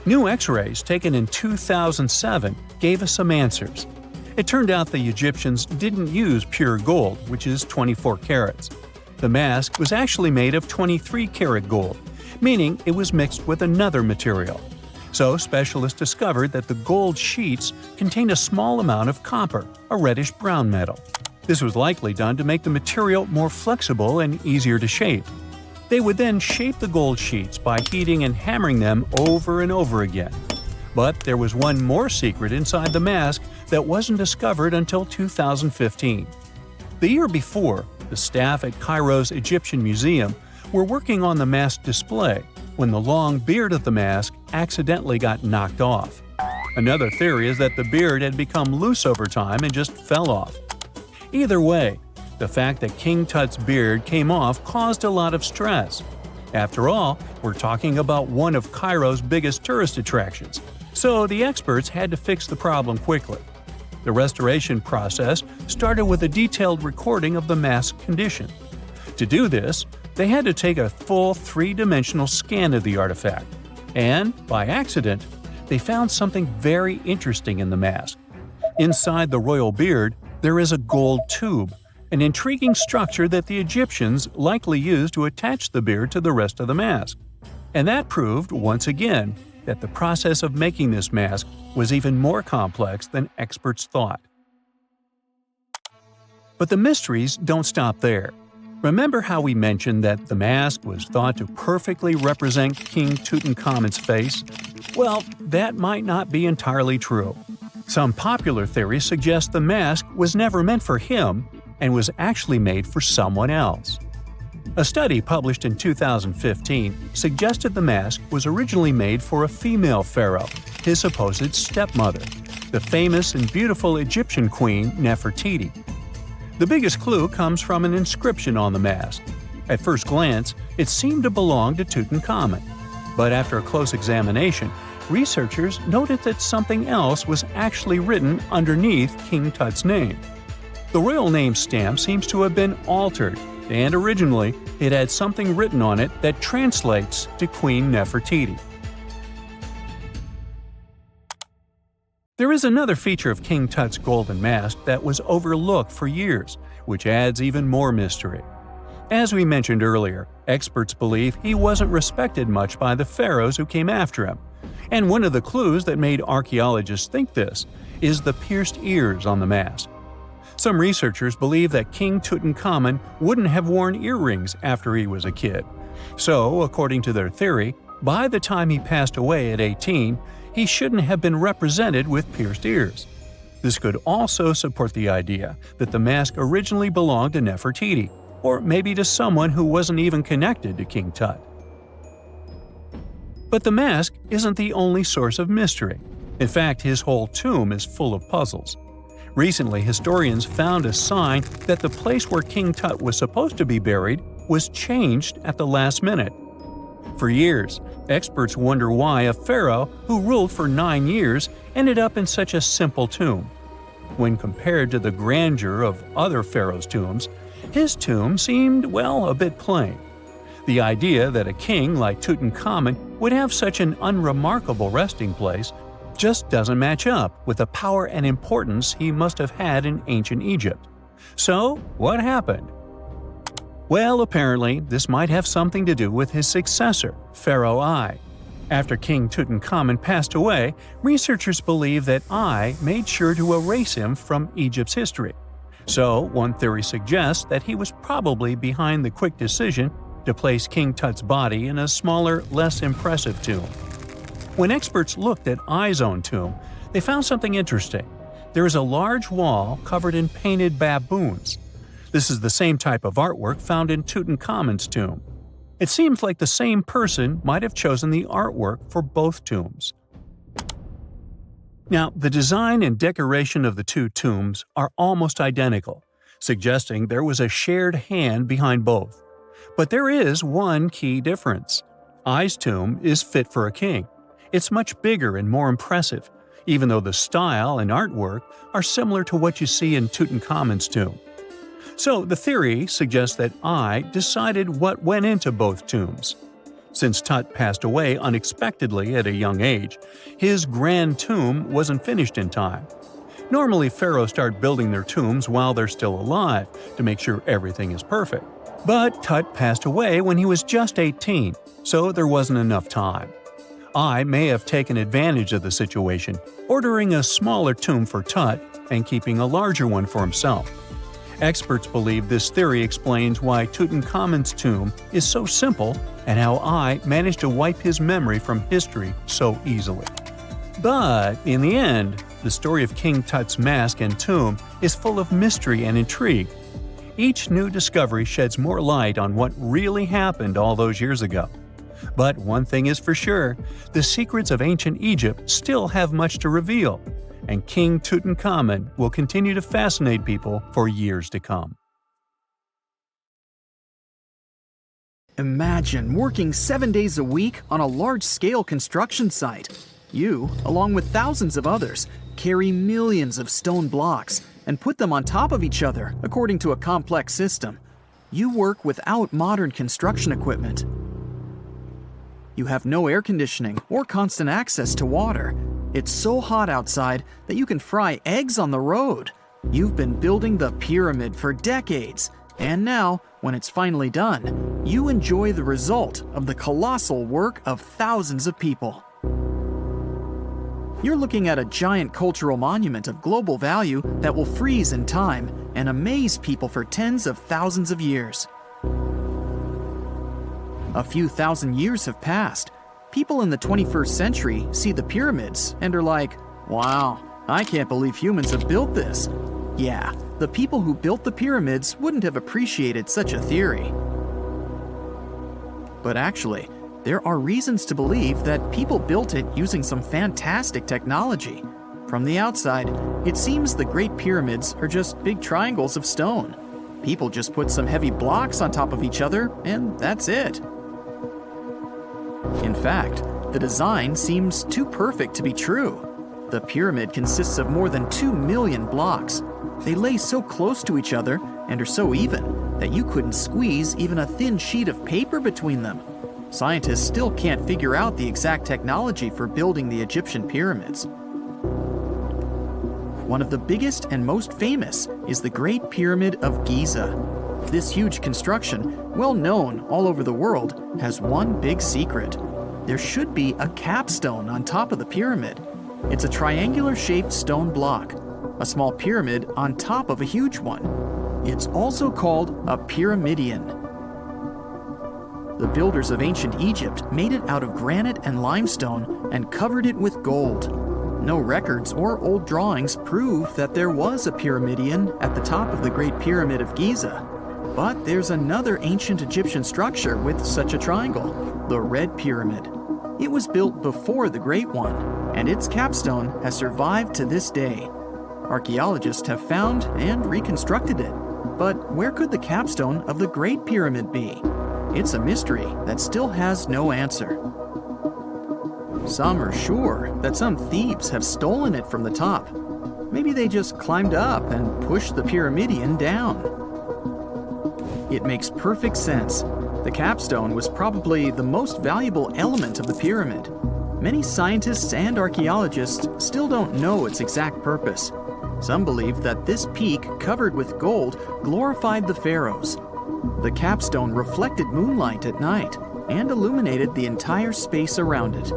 New X-rays taken in 2007 gave us some answers. It turned out the Egyptians didn't use pure gold, which is 24 carats. The mask was actually made of 23-karat gold, meaning it was mixed with another material. So, specialists discovered that the gold sheets contained a small amount of copper, a reddish-brown metal. This was likely done to make the material more flexible and easier to shape. They would then shape the gold sheets by heating and hammering them over and over again. But there was one more secret inside the mask that wasn't discovered until 2015. The year before, the staff at Cairo's Egyptian Museum were working on the mask display when the long beard of the mask accidentally got knocked off. Another theory is that the beard had become loose over time and just fell off. Either way, the fact that King Tut's beard came off caused a lot of stress. After all, we're talking about one of Cairo's biggest tourist attractions, so the experts had to fix the problem quickly. The restoration process started with a detailed recording of the mask's condition. To do this, they had to take a full 3-dimensional scan of the artifact, and, by accident, they found something very interesting in the mask. Inside the royal beard, there is a gold tube, an intriguing structure that the Egyptians likely used to attach the beard to the rest of the mask. And that proved, once again, that the process of making this mask was even more complex than experts thought. But the mysteries don't stop there. Remember how we mentioned that the mask was thought to perfectly represent King Tutankhamun's face? Well, that might not be entirely true. Some popular theories suggest the mask was never meant for him and was actually made for someone else. A study published in 2015 suggested the mask was originally made for a female pharaoh, his supposed stepmother, the famous and beautiful Egyptian queen Nefertiti. The biggest clue comes from an inscription on the mask. At first glance, it seemed to belong to Tutankhamun. But after a close examination, researchers noted that something else was actually written underneath King Tut's name. The royal name stamp seems to have been altered, and originally it had something written on it that translates to Queen Nefertiti. There is another feature of King Tut's golden mask that was overlooked for years, which adds even more mystery. As we mentioned earlier, experts believe he wasn't respected much by the pharaohs who came after him. And one of the clues that made archaeologists think this is the pierced ears on the mask. Some researchers believe that King Tutankhamun wouldn't have worn earrings after he was a kid. So, according to their theory, by the time he passed away at 18, he shouldn't have been represented with pierced ears. This could also support the idea that the mask originally belonged to Nefertiti, or maybe to someone who wasn't even connected to King Tut. But the mask isn't the only source of mystery. In fact, his whole tomb is full of puzzles. Recently, historians found a sign that the place where King Tut was supposed to be buried was changed at the last minute. For years, experts wonder why a pharaoh who ruled for 9 years ended up in such a simple tomb. When compared to the grandeur of other pharaohs' tombs, his tomb seemed, well, a bit plain. The idea that a king like Tutankhamun would have such an unremarkable resting place just doesn't match up with the power and importance he must have had in ancient Egypt. So, what happened? Well, apparently, this might have something to do with his successor, Pharaoh I. After King Tutankhamun passed away, researchers believe that I made sure to erase him from Egypt's history. So, one theory suggests that he was probably behind the quick decision to place King Tut's body in a smaller, less impressive tomb. When experts looked at I's own tomb, they found something interesting. There is a large wall covered in painted baboons. This is the same type of artwork found in Tutankhamun's tomb. It seems like the same person might have chosen the artwork for both tombs. Now, the design and decoration of the two tombs are almost identical, suggesting there was a shared hand behind both. But there is one key difference. I's tomb is fit for a king. It's much bigger and more impressive, even though the style and artwork are similar to what you see in Tutankhamun's tomb. So the theory suggests that I decided what went into both tombs. Since Tut passed away unexpectedly at a young age, his grand tomb wasn't finished in time. Normally, pharaohs start building their tombs while they're still alive to make sure everything is perfect. But Tut passed away when he was just 18, so there wasn't enough time. I may have taken advantage of the situation, ordering a smaller tomb for Tut and keeping a larger one for himself. Experts believe this theory explains why Tutankhamun's tomb is so simple and how I managed to wipe his memory from history so easily. But in the end, the story of King Tut's mask and tomb is full of mystery and intrigue. Each new discovery sheds more light on what really happened all those years ago. But one thing is for sure, the secrets of ancient Egypt still have much to reveal, and King Tutankhamun will continue to fascinate people for years to come. Imagine working 7 days a week on a large-scale construction site. You, along with thousands of others, carry millions of stone blocks and put them on top of each other according to a complex system. You work without modern construction equipment. You have no air conditioning or constant access to water. It's so hot outside that you can fry eggs on the road. You've been building the pyramid for decades, and now, when it's finally done, you enjoy the result of the colossal work of thousands of people. You're looking at a giant cultural monument of global value that will freeze in time and amaze people for tens of thousands of years. A few thousand years have passed. People in the 21st century see the pyramids and are like, wow, I can't believe humans have built this. Yeah, the people who built the pyramids wouldn't have appreciated such a theory. But actually, there are reasons to believe that people built it using some fantastic technology. From the outside, it seems the Great Pyramids are just big triangles of stone. People just put some heavy blocks on top of each other, and that's it. In fact, the design seems too perfect to be true. The pyramid consists of more than 2 million blocks. They lay so close to each other and are so even that you couldn't squeeze even a thin sheet of paper between them. Scientists still can't figure out the exact technology for building the Egyptian pyramids. One of the biggest and most famous is the Great Pyramid of Giza. This huge construction, well known all over the world, has one big secret. There should be a capstone on top of the pyramid. It's a triangular-shaped stone block, a small pyramid on top of a huge one. It's also called a pyramidion. The builders of ancient Egypt made it out of granite and limestone and covered it with gold. No records or old drawings prove that there was a pyramidion at the top of the Great Pyramid of Giza. But there's another ancient Egyptian structure with such a triangle, the Red Pyramid. It was built before the Great One, and its capstone has survived to this day. Archaeologists have found and reconstructed it. But where could the capstone of the Great Pyramid be? It's a mystery that still has no answer. Some are sure that some thieves have stolen it from the top. Maybe they just climbed up and pushed the pyramidion down. It makes perfect sense. The capstone was probably the most valuable element of the pyramid. Many scientists and archaeologists still don't know its exact purpose. Some believe that this peak covered with gold glorified the pharaohs. The capstone reflected moonlight at night and illuminated the entire space around it.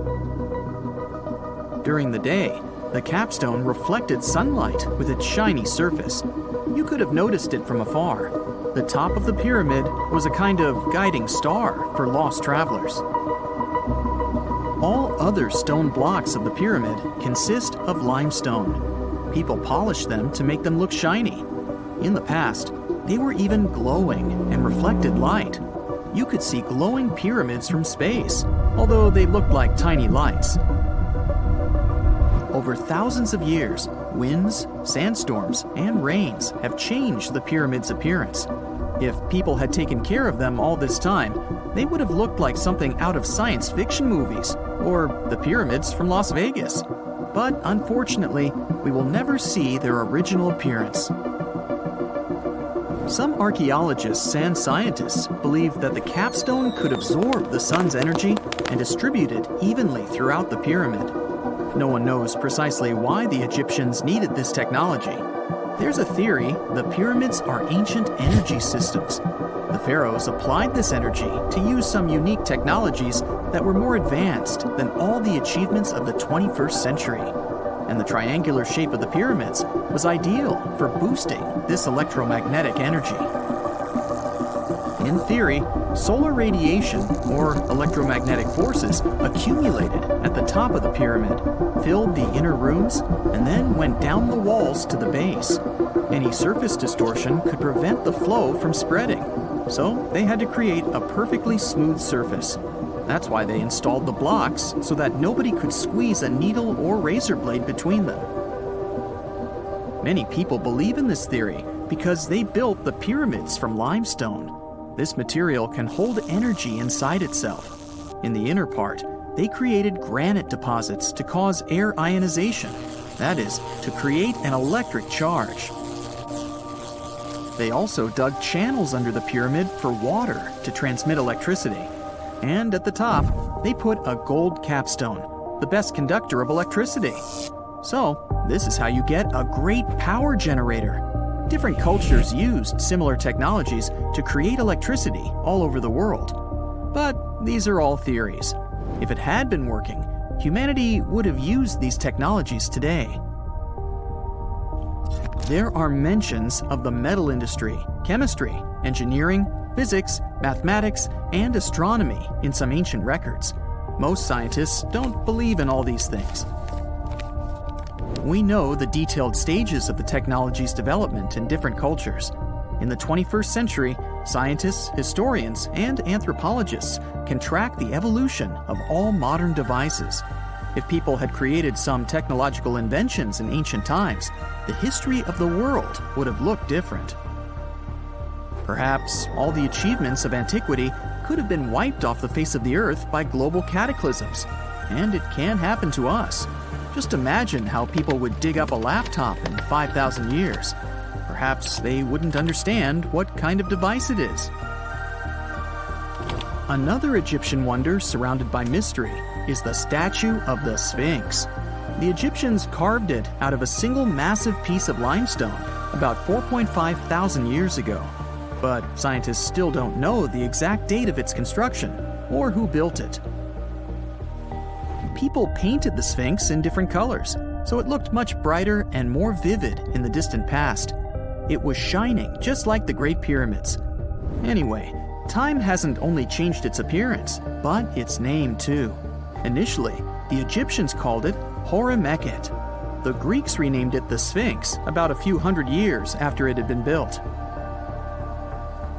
During the day, the capstone reflected sunlight with its shiny surface. You could have noticed it from afar. The top of the pyramid was a kind of guiding star for lost travelers. All other stone blocks of the pyramid consist of limestone. People polished them to make them look shiny. In the past, they were even glowing and reflected light. You could see glowing pyramids from space, although they looked like tiny lights. Over thousands of years, winds, sandstorms, and rains have changed the pyramid's appearance. If people had taken care of them all this time, they would have looked like something out of science fiction movies, or the pyramids from Las Vegas. But unfortunately, we will never see their original appearance. Some archaeologists and scientists believe that the capstone could absorb the sun's energy and distribute it evenly throughout the pyramid. No one knows precisely why the Egyptians needed this technology. There's a theory the pyramids are ancient energy systems. The pharaohs applied this energy to use some unique technologies that were more advanced than all the achievements of the 21st century. And the triangular shape of the pyramids was ideal for boosting this electromagnetic energy. In theory, solar radiation, or electromagnetic forces, accumulated at the top of the pyramid, filled the inner rooms, and then went down the walls to the base. Any surface distortion could prevent the flow from spreading, so they had to create a perfectly smooth surface. That's why they installed the blocks so that nobody could squeeze a needle or razor blade between them. Many people believe in this theory because they built the pyramids from limestone. This material can hold energy inside itself. In the inner part, they created granite deposits to cause air ionization, that is, to create an electric charge. They also dug channels under the pyramid for water to transmit electricity. And at the top, they put a gold capstone, the best conductor of electricity. So, this is how you get a great power generator. Different cultures used similar technologies to create electricity all over the world. But these are all theories. If it had been working, humanity would have used these technologies today. There are mentions of the metal industry, chemistry, engineering, physics, mathematics, and astronomy in some ancient records. Most scientists don't believe in all these things. We know the detailed stages of the technology's development in different cultures. In the 21st century, scientists, historians, and anthropologists can track the evolution of all modern devices. If people had created some technological inventions in ancient times, the history of the world would have looked different. Perhaps all the achievements of antiquity could have been wiped off the face of the earth by global cataclysms, and it can happen to us. Just imagine how people would dig up a laptop in 5,000 years. Perhaps they wouldn't understand what kind of device it is. Another Egyptian wonder surrounded by mystery is the statue of the Sphinx. The Egyptians carved it out of a single massive piece of limestone about 4.5 thousand years ago. But scientists still don't know the exact date of its construction or who built it. People painted the Sphinx in different colors, so it looked much brighter and more vivid in the distant past. It was shining just like the Great Pyramids. Anyway, time hasn't only changed its appearance, but its name too. Initially, the Egyptians called it Horemheb. The Greeks renamed it the Sphinx about a few hundred years after it had been built.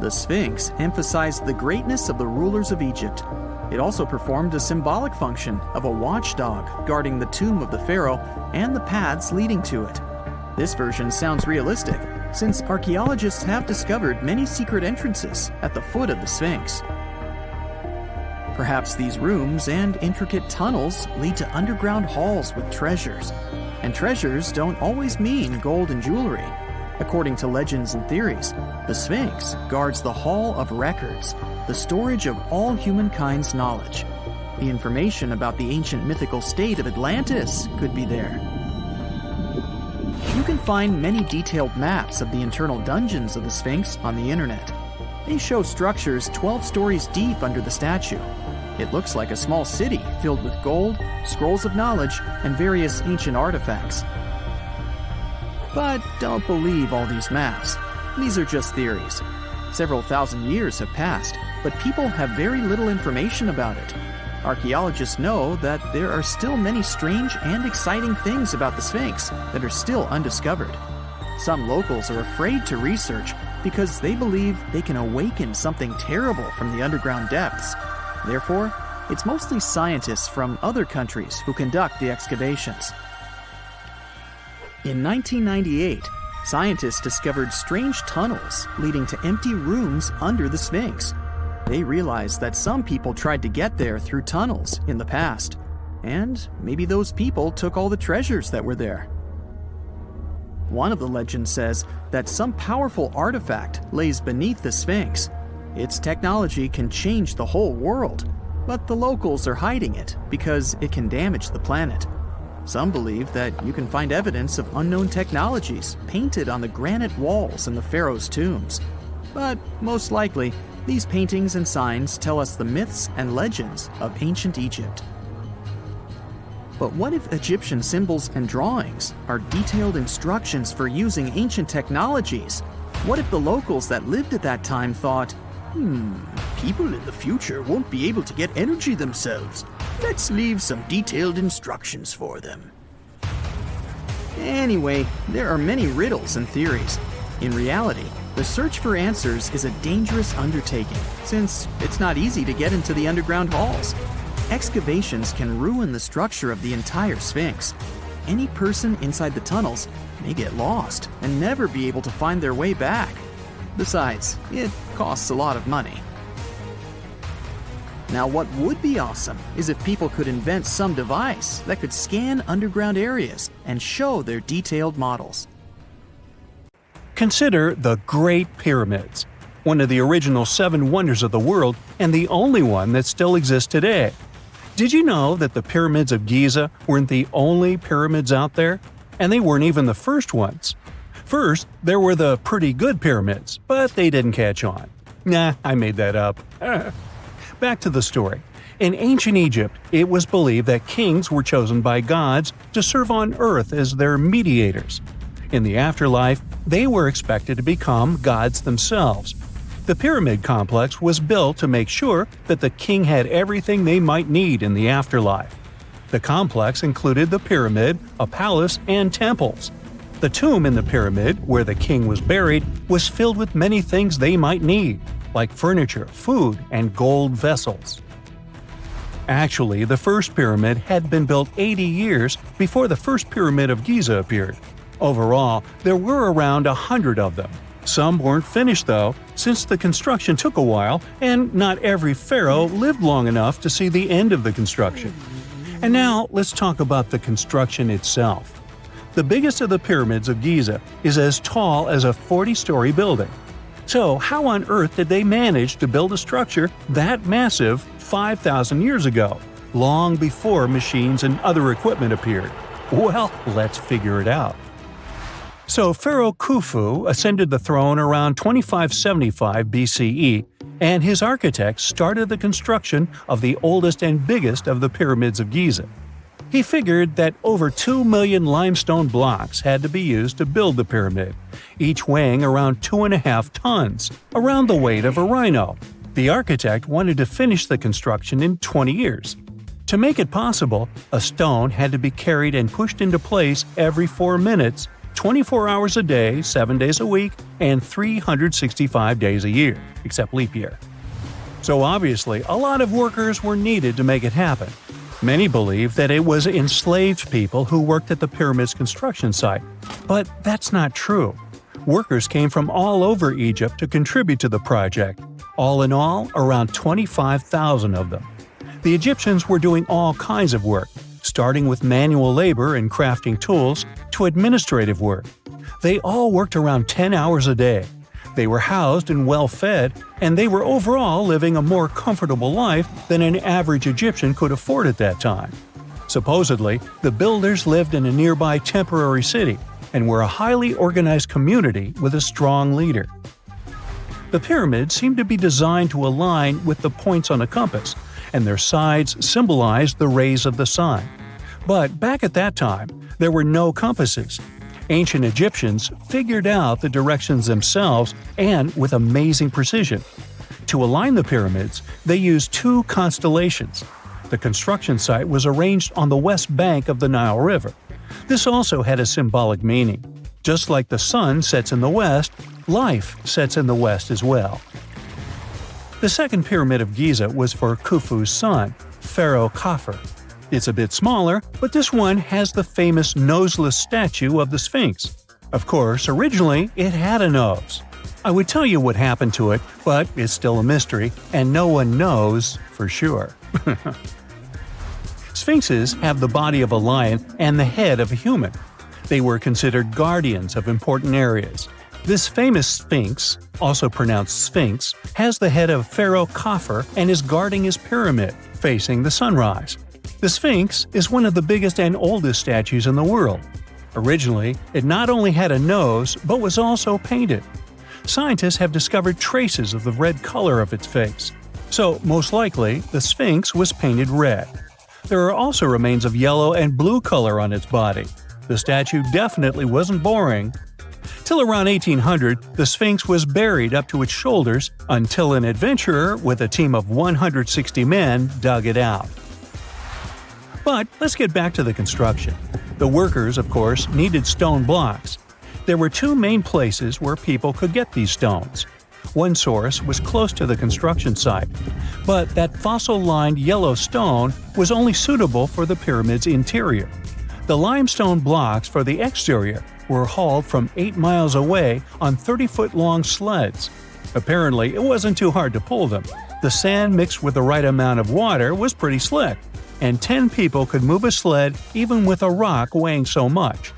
The Sphinx emphasized the greatness of the rulers of Egypt. It also performed a symbolic function of a watchdog guarding the tomb of the pharaoh and the paths leading to it. This version sounds realistic, since archaeologists have discovered many secret entrances at the foot of the Sphinx. Perhaps these rooms and intricate tunnels lead to underground halls with treasures. And treasures don't always mean gold and jewelry. According to legends and theories, the Sphinx guards the Hall of Records, the storage of all humankind's knowledge. The information about the ancient mythical state of Atlantis could be there. You can find many detailed maps of the internal dungeons of the Sphinx on the internet. They show structures 12 stories deep under the statue. It looks like a small city filled with gold, scrolls of knowledge, and various ancient artifacts. But don't believe all these maps. These are just theories. Several thousand years have passed, but people have very little information about it. Archaeologists know that there are still many strange and exciting things about the Sphinx that are still undiscovered. Some locals are afraid to research because they believe they can awaken something terrible from the underground depths. Therefore, it's mostly scientists from other countries who conduct the excavations. In 1998, scientists discovered strange tunnels leading to empty rooms under the Sphinx. They realized that some people tried to get there through tunnels in the past, and maybe those people took all the treasures that were there. One of the legends says that some powerful artifact lays beneath the Sphinx. Its technology can change the whole world, but the locals are hiding it because it can damage the planet. Some believe that you can find evidence of unknown technologies painted on the granite walls in the pharaoh's tombs. But most likely, these paintings and signs tell us the myths and legends of ancient Egypt. But what if Egyptian symbols and drawings are detailed instructions for using ancient technologies? What if the locals that lived at that time thought, people in the future won't be able to get energy themselves. Let's leave some detailed instructions for them. Anyway, there are many riddles and theories. In reality, the search for answers is a dangerous undertaking, since it's not easy to get into the underground halls. Excavations can ruin the structure of the entire Sphinx. Any person inside the tunnels may get lost and never be able to find their way back. Besides, it costs a lot of money. Now, what would be awesome is if people could invent some device that could scan underground areas and show their detailed models. Consider the Great Pyramids, one of the original 7 wonders of the world and the only one that still exists today. Did you know that the pyramids of Giza weren't the only pyramids out there? And they weren't even the first ones. First, there were the pretty good pyramids, but they didn't catch on. Nah, I made that up. Back to the story. In ancient Egypt, it was believed that kings were chosen by gods to serve on earth as their mediators. In the afterlife, they were expected to become gods themselves. The pyramid complex was built to make sure that the king had everything they might need in the afterlife. The complex included the pyramid, a palace, and temples. The tomb in the pyramid, where the king was buried, was filled with many things they might need, like furniture, food, and gold vessels. Actually, the first pyramid had been built 80 years before the first pyramid of Giza appeared. Overall, there were around 100 of them. Some weren't finished though, since the construction took a while and not every pharaoh lived long enough to see the end of the construction. And now let's talk about the construction itself. The biggest of the pyramids of Giza is as tall as a 40-story building. So how on earth did they manage to build a structure that massive 5,000 years ago, long before machines and other equipment appeared? Well, let's figure it out. So Pharaoh Khufu ascended the throne around 2575 BCE, and his architects started the construction of the oldest and biggest of the pyramids of Giza. He figured that over 2 million limestone blocks had to be used to build the pyramid, each weighing around 2.5 tons, around the weight of a rhino. The architect wanted to finish the construction in 20 years. To make it possible, a stone had to be carried and pushed into place every 4 minutes, 24 hours a day, 7 days a week, and 365 days a year, except leap year. So obviously, a lot of workers were needed to make it happen. Many believe that it was enslaved people who worked at the pyramid's construction site, but that's not true. Workers came from all over Egypt to contribute to the project. All in all, around 25,000 of them. The Egyptians were doing all kinds of work, starting with manual labor and crafting tools to administrative work. They all worked around 10 hours a day. They were housed and well-fed, and they were overall living a more comfortable life than an average Egyptian could afford at that time. Supposedly, the builders lived in a nearby temporary city and were a highly organized community with a strong leader. The pyramids seemed to be designed to align with the points on a compass, and their sides symbolized the rays of the sun. But back at that time, there were no compasses. Ancient Egyptians figured out the directions themselves and with amazing precision. To align the pyramids, they used 2 constellations. The construction site was arranged on the west bank of the Nile River. This also had a symbolic meaning. Just like the sun sets in the west, life sets in the west as well. The second pyramid of Giza was for Khufu's son, Pharaoh Khafre. It's a bit smaller, but this one has the famous noseless statue of the Sphinx. Of course, originally it had a nose. I would tell you what happened to it, but it's still a mystery, and no one knows for sure. Sphinxes have the body of a lion and the head of a human. They were considered guardians of important areas. This famous Sphinx, also pronounced Sphinx, has the head of Pharaoh Khafre and is guarding his pyramid, facing the sunrise. The Sphinx is one of the biggest and oldest statues in the world. Originally, it not only had a nose, but was also painted. Scientists have discovered traces of the red color of its face. So, most likely, the Sphinx was painted red. There are also remains of yellow and blue color on its body. The statue definitely wasn't boring. Till around 1800, the Sphinx was buried up to its shoulders until an adventurer with a team of 160 men dug it out. But let's get back to the construction. The workers, of course, needed stone blocks. There were 2 main places where people could get these stones. One source was close to the construction site, but that fossil-lined yellow stone was only suitable for the pyramid's interior. The limestone blocks for the exterior were hauled from 8 miles away on 30-foot-long sleds. Apparently, it wasn't too hard to pull them. The sand mixed with the right amount of water was pretty slick, and 10 people could move a sled even with a rock weighing so much.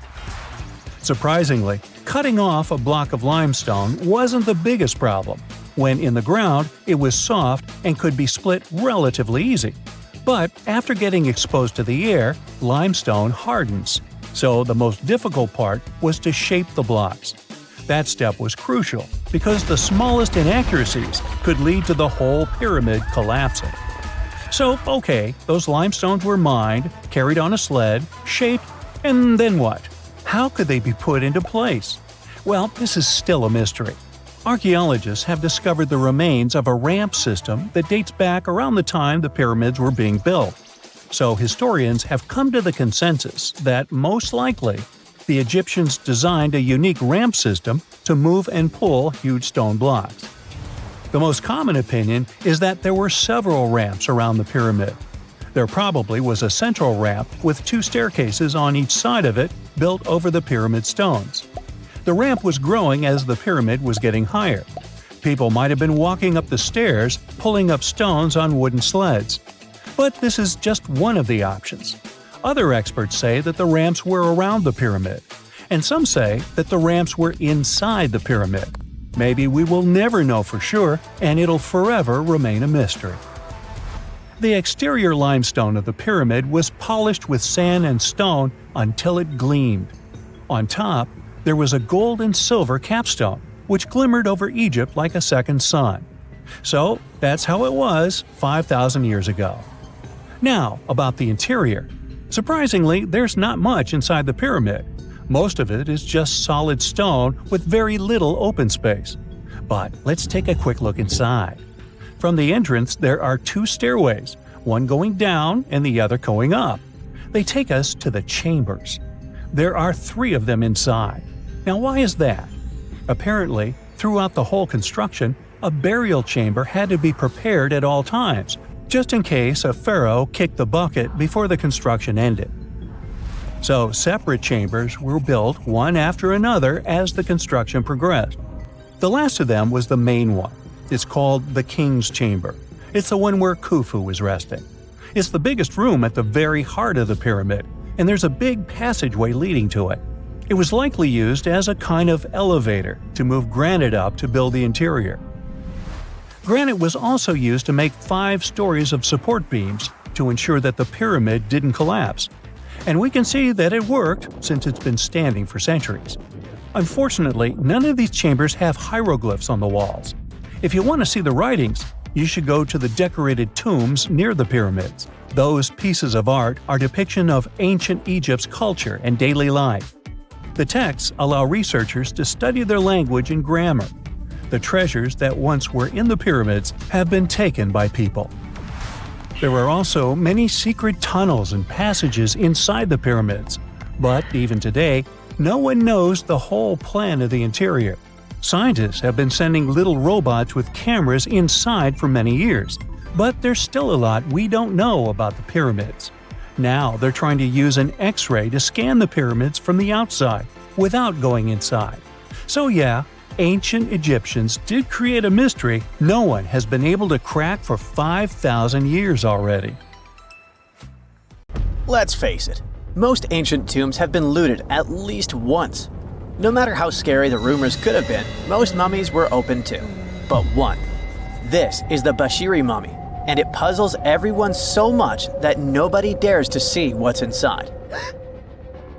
Surprisingly, cutting off a block of limestone wasn't the biggest problem. When in the ground, it was soft and could be split relatively easy. But after getting exposed to the air, limestone hardens. So the most difficult part was to shape the blocks. That step was crucial because the smallest inaccuracies could lead to the whole pyramid collapsing. So, okay, those limestones were mined, carried on a sled, shaped, and then what? How could they be put into place? Well, this is still a mystery. Archaeologists have discovered the remains of a ramp system that dates back around the time the pyramids were being built. So historians have come to the consensus that, most likely, the Egyptians designed a unique ramp system to move and pull huge stone blocks. The most common opinion is that there were several ramps around the pyramid. There probably was a central ramp with 2 staircases on each side of it built over the pyramid stones. The ramp was growing as the pyramid was getting higher. People might have been walking up the stairs, pulling up stones on wooden sleds. But this is just one of the options. Other experts say that the ramps were around the pyramid, and some say that the ramps were inside the pyramid. Maybe we will never know for sure, and it'll forever remain a mystery. The exterior limestone of the pyramid was polished with sand and stone until it gleamed. On top, there was a gold and silver capstone, which glimmered over Egypt like a second sun. So, that's how it was 5,000 years ago. Now, about the interior. Surprisingly, there's not much inside the pyramid. Most of it is just solid stone with very little open space. But let's take a quick look inside. From the entrance, there are 2 stairways, one going down and the other going up. They take us to the chambers. There are 3 of them inside. Now, why is that? Apparently, throughout the whole construction, a burial chamber had to be prepared at all times, just in case a pharaoh kicked the bucket before the construction ended. So, separate chambers were built one after another as the construction progressed. The last of them was the main one. It's called the King's Chamber. It's the one where Khufu was resting. It's the biggest room at the very heart of the pyramid, and there's a big passageway leading to it. It was likely used as a kind of elevator to move granite up to build the interior. Granite was also used to make 5 stories of support beams to ensure that the pyramid didn't collapse. And we can see that it worked since it's been standing for centuries. Unfortunately, none of these chambers have hieroglyphs on the walls. If you want to see the writings, you should go to the decorated tombs near the pyramids. Those pieces of art are depiction of ancient Egypt's culture and daily life. The texts allow researchers to study their language and grammar. The treasures that once were in the pyramids have been taken by people. There were also many secret tunnels and passages inside the pyramids, but even today, no one knows the whole plan of the interior. Scientists have been sending little robots with cameras inside for many years, but there's still a lot we don't know about the pyramids. Now they're trying to use an X-ray to scan the pyramids from the outside, without going inside. So yeah, ancient Egyptians did create a mystery no one has been able to crack for 5,000 years already. Let's face it, most ancient tombs have been looted at least once. No matter how scary the rumors could have been, most mummies were open too. But one. This is the Bashiri mummy, and it puzzles everyone so much that nobody dares to see what's inside.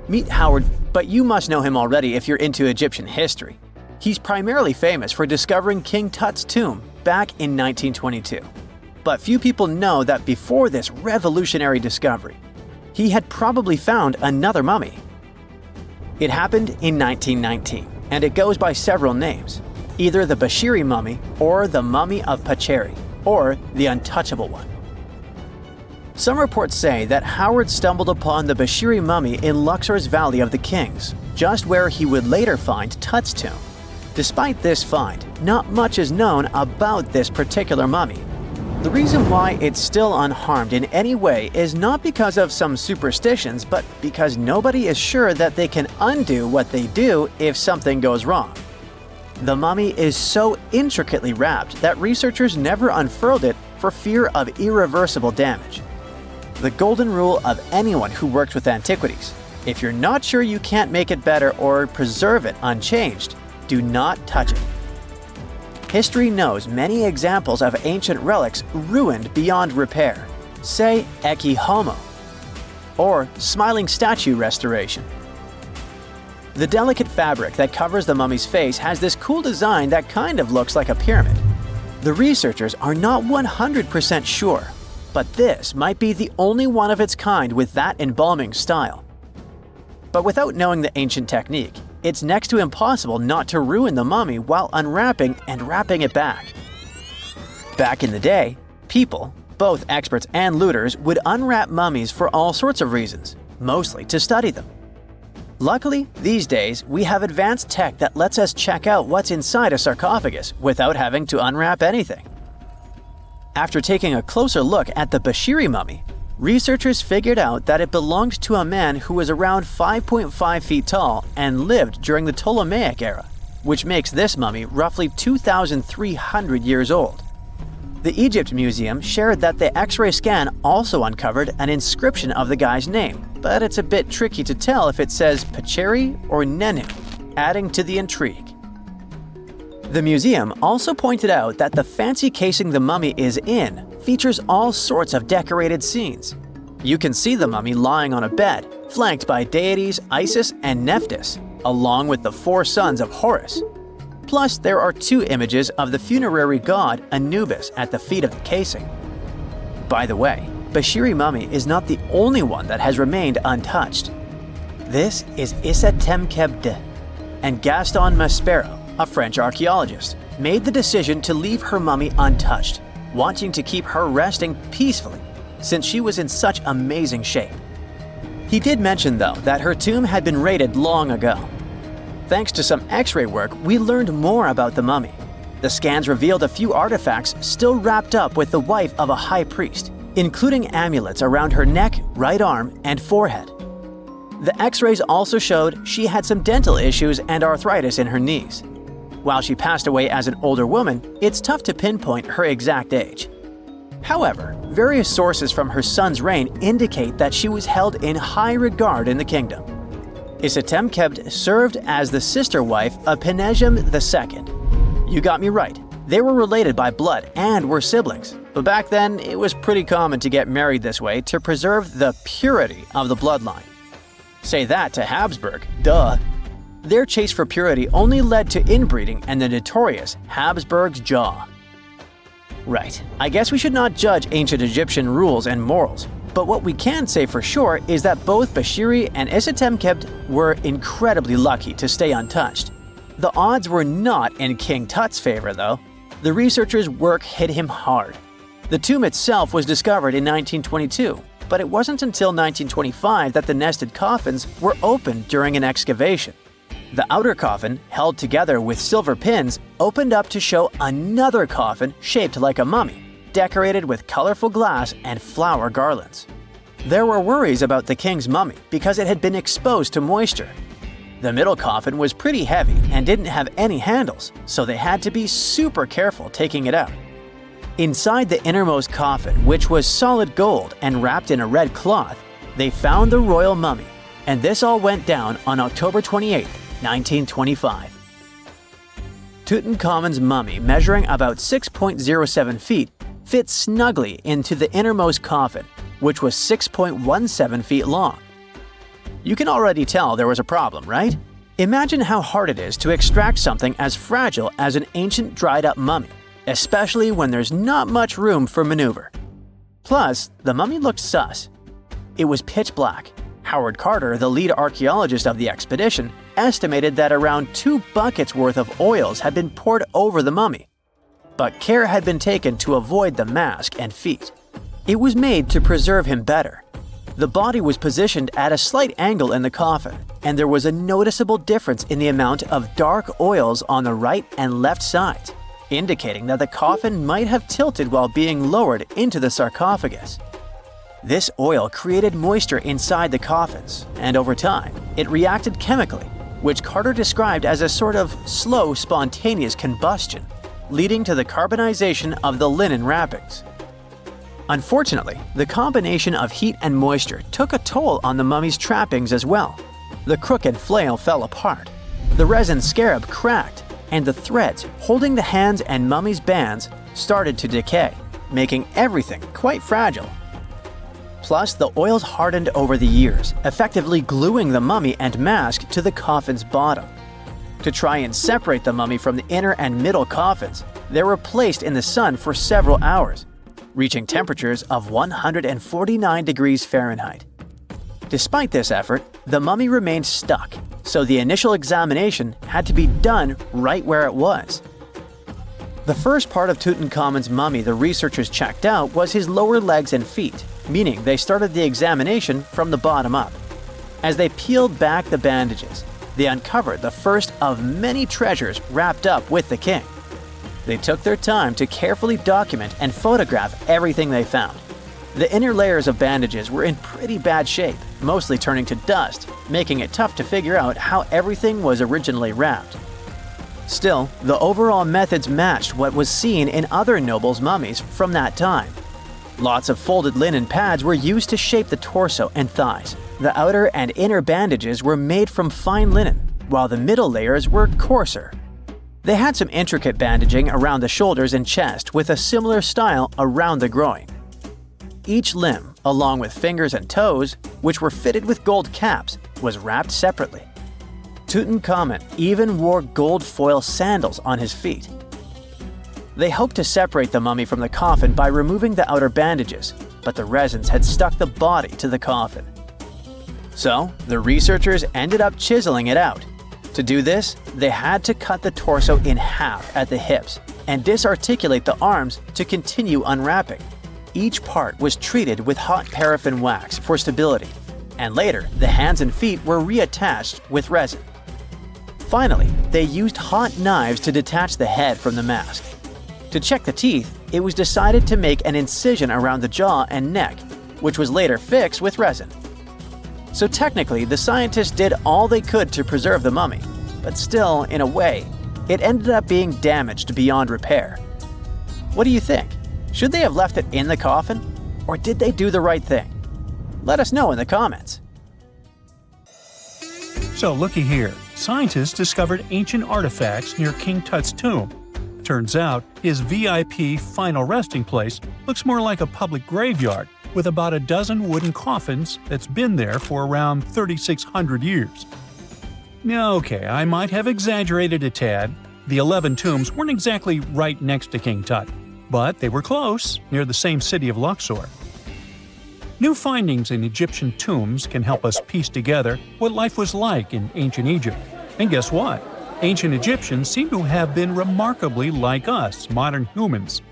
Meet Howard, but you must know him already if you're into Egyptian history. He's primarily famous for discovering King Tut's tomb back in 1922. But few people know that before this revolutionary discovery, he had probably found another mummy. It happened in 1919, and it goes by several names, either the Bashiri mummy or the Mummy of Pacheri, or the Untouchable One. Some reports say that Howard stumbled upon the Bashiri mummy in Luxor's Valley of the Kings, just where he would later find Tut's tomb. Despite this find, not much is known about this particular mummy. The reason why it's still unharmed in any way is not because of some superstitions, but because nobody is sure that they can undo what they do if something goes wrong. The mummy is so intricately wrapped that researchers never unfurled it for fear of irreversible damage. The golden rule of anyone who works with antiquities: if you're not sure you can't make it better or preserve it unchanged, do not touch it. History knows many examples of ancient relics ruined beyond repair, say Ecce Homo, or smiling statue restoration. The delicate fabric that covers the mummy's face has this cool design that kind of looks like a pyramid. The researchers are not 100% sure, but this might be the only one of its kind with that embalming style. But without knowing the ancient technique, it's next to impossible not to ruin the mummy while unwrapping and wrapping it back. Back in the day, people, both experts and looters, would unwrap mummies for all sorts of reasons, mostly to study them. Luckily, these days, we have advanced tech that lets us check out what's inside a sarcophagus without having to unwrap anything. After taking a closer look at the Bashiri mummy, researchers figured out that it belonged to a man who was around 5.5 feet tall and lived during the Ptolemaic era, which makes this mummy roughly 2,300 years old. The Egypt Museum shared that the X-ray scan also uncovered an inscription of the guy's name, but it's a bit tricky to tell if it says Pacheri or Nenu, adding to the intrigue. The museum also pointed out that the fancy casing the mummy is in features all sorts of decorated scenes. You can see the mummy lying on a bed, flanked by deities Isis and Nephthys, along with the 4 sons of Horus. Plus, there are 2 images of the funerary god Anubis at the feet of the casing. By the way, Bashiri mummy is not the only one that has remained untouched. This is Issa Temkebde, and Gaston Maspero, a French archaeologist, made the decision to leave her mummy untouched, wanting to keep her resting peacefully since she was in such amazing shape. He did mention, though, that her tomb had been raided long ago. Thanks to some X-ray work, we learned more about the mummy. The scans revealed a few artifacts still wrapped up with the wife of a high priest, including amulets around her neck, right arm, and forehead. The X-rays also showed she had some dental issues and arthritis in her knees. While she passed away as an older woman, it's tough to pinpoint her exact age. However, various sources from her son's reign indicate that she was held in high regard in the kingdom. Isitemkebd served as the sister wife of Penejam II. You got me right, they were related by blood and were siblings, but back then it was pretty common to get married this way to preserve the purity of the bloodline. Say that to Habsburg, duh. Their chase for purity only led to inbreeding and the notorious Habsburg's jaw. Right, I guess we should not judge ancient Egyptian rules and morals, but what we can say for sure is that both Bashiri and Isitemkebd were incredibly lucky to stay untouched. The odds were not in King Tut's favor, though. The researchers' work hit him hard. The tomb itself was discovered in 1922, but it wasn't until 1925 that the nested coffins were opened during an excavation. The outer coffin, held together with silver pins, opened up to show another coffin shaped like a mummy, decorated with colorful glass and flower garlands. There were worries about the king's mummy because it had been exposed to moisture. The middle coffin was pretty heavy and didn't have any handles, so they had to be super careful taking it out. Inside the innermost coffin, which was solid gold and wrapped in a red cloth, they found the royal mummy, and this all went down on October 28, 1925. Tutankhamun's mummy, measuring about 6.07 feet, fit snugly into the innermost coffin, which was 6.17 feet long. You can already tell there was a problem, right? Imagine how hard it is to extract something as fragile as an ancient dried-up mummy, especially when there's not much room for maneuver. Plus, the mummy looked sus. It was pitch black. Howard Carter, the lead archaeologist of the expedition, estimated that around 2 buckets worth of oils had been poured over the mummy. But care had been taken to avoid the mask and feet. It was made to preserve him better. The body was positioned at a slight angle in the coffin, and there was a noticeable difference in the amount of dark oils on the right and left sides, indicating that the coffin might have tilted while being lowered into the sarcophagus. This oil created moisture inside the coffins, and over time, it reacted chemically, which Carter described as a sort of slow, spontaneous combustion, leading to the carbonization of the linen wrappings. Unfortunately, the combination of heat and moisture took a toll on the mummy's trappings as well. The crooked flail fell apart, the resin scarab cracked, and the threads holding the hands and mummy's bands started to decay, making everything quite fragile. Plus, the oils hardened over the years, effectively gluing the mummy and mask to the coffin's bottom. To try and separate the mummy from the inner and middle coffins, they were placed in the sun for several hours, reaching temperatures of 149 degrees Fahrenheit. Despite this effort, the mummy remained stuck, so the initial examination had to be done right where it was. The first part of Tutankhamun's mummy the researchers checked out was his lower legs and feet, meaning they started the examination from the bottom up. As they peeled back the bandages, they uncovered the first of many treasures wrapped up with the king. They took their time to carefully document and photograph everything they found. The inner layers of bandages were in pretty bad shape, mostly turning to dust, making it tough to figure out how everything was originally wrapped. Still, the overall methods matched what was seen in other nobles' mummies from that time. Lots of folded linen pads were used to shape the torso and thighs. The outer and inner bandages were made from fine linen, while the middle layers were coarser. They had some intricate bandaging around the shoulders and chest with a similar style around the groin. Each limb, along with fingers and toes, which were fitted with gold caps, was wrapped separately. Tutankhamun even wore gold foil sandals on his feet. They hoped to separate the mummy from the coffin by removing the outer bandages, but the resins had stuck the body to the coffin. So, the researchers ended up chiseling it out. To do this, they had to cut the torso in half at the hips and disarticulate the arms to continue unwrapping. Each part was treated with hot paraffin wax for stability, and later the hands and feet were reattached with resin. Finally, they used hot knives to detach the head from the mask. To check the teeth, it was decided to make an incision around the jaw and neck, which was later fixed with resin. So technically, the scientists did all they could to preserve the mummy, but still, in a way, it ended up being damaged beyond repair. What do you think? Should they have left it in the coffin? Or did they do the right thing? Let us know in the comments. So looky here, scientists discovered ancient artifacts near King Tut's tomb. Turns out, his VIP final resting place looks more like a public graveyard with about a dozen wooden coffins that's been there for around 3,600 years. Now, okay, I might have exaggerated a tad. The 11 tombs weren't exactly right next to King Tut, but they were close, near the same city of Luxor. New findings in Egyptian tombs can help us piece together what life was like in ancient Egypt. And guess what? Ancient Egyptians seem to have been remarkably like us, modern humans.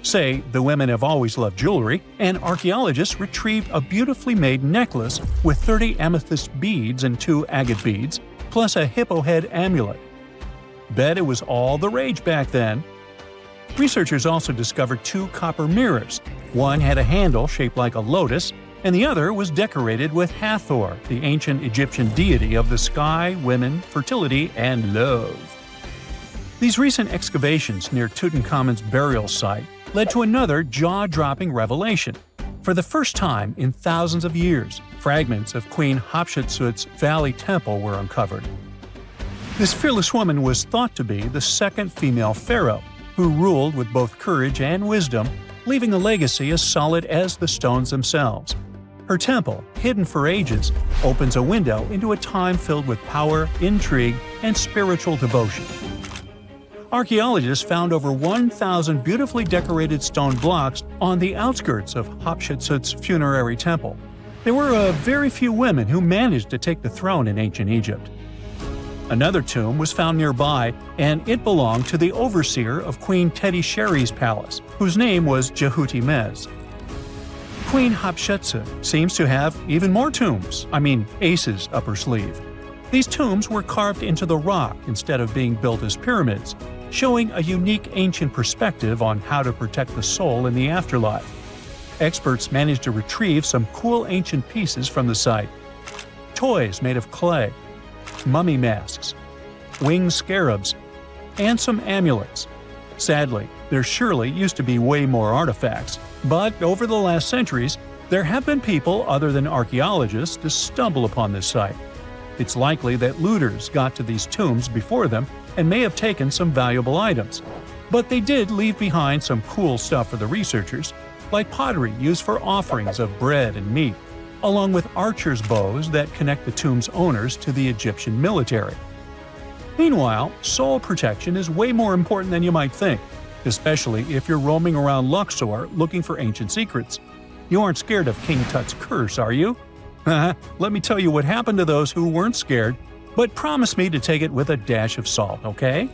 Say, the women have always loved jewelry, and archaeologists retrieved a beautifully made necklace with 30 amethyst beads and 2 agate beads, plus a hippo head amulet. Bet it was all the rage back then. Researchers also discovered 2 copper mirrors. One had a handle shaped like a lotus, and the other was decorated with Hathor, the ancient Egyptian deity of the sky, women, fertility, and love. These recent excavations near Tutankhamun's burial site led to another jaw-dropping revelation. For the first time in thousands of years, fragments of Queen Hatshepsut's Valley Temple were uncovered. This fearless woman was thought to be the second female pharaoh, who ruled with both courage and wisdom, leaving a legacy as solid as the stones themselves. Her temple, hidden for ages, opens a window into a time filled with power, intrigue, and spiritual devotion. Archaeologists found over 1,000 beautifully decorated stone blocks on the outskirts of Hatshepsut's funerary temple. There were very few women who managed to take the throne in ancient Egypt. Another tomb was found nearby, and it belonged to the overseer of Queen Teti Sheri's palace, whose name was Jehuti-Mez. Queen Hatshepsut seems to have even more tombs, aces up her sleeve. These tombs were carved into the rock instead of being built as pyramids, showing a unique ancient perspective on how to protect the soul in the afterlife. Experts managed to retrieve some cool ancient pieces from the site. Toys made of clay, mummy masks, winged scarabs, and some amulets. Sadly, there surely used to be way more artifacts, but over the last centuries, there have been people other than archaeologists to stumble upon this site. It's likely that looters got to these tombs before them and may have taken some valuable items. But they did leave behind some cool stuff for the researchers, like pottery used for offerings of bread and meat, along with archers' bows that connect the tomb's owners to the Egyptian military. Meanwhile, soul protection is way more important than you might think, especially if you're roaming around Luxor looking for ancient secrets. You aren't scared of King Tut's curse, are you? Let me tell you what happened to those who weren't scared. But promise me to take it with a dash of salt, okay?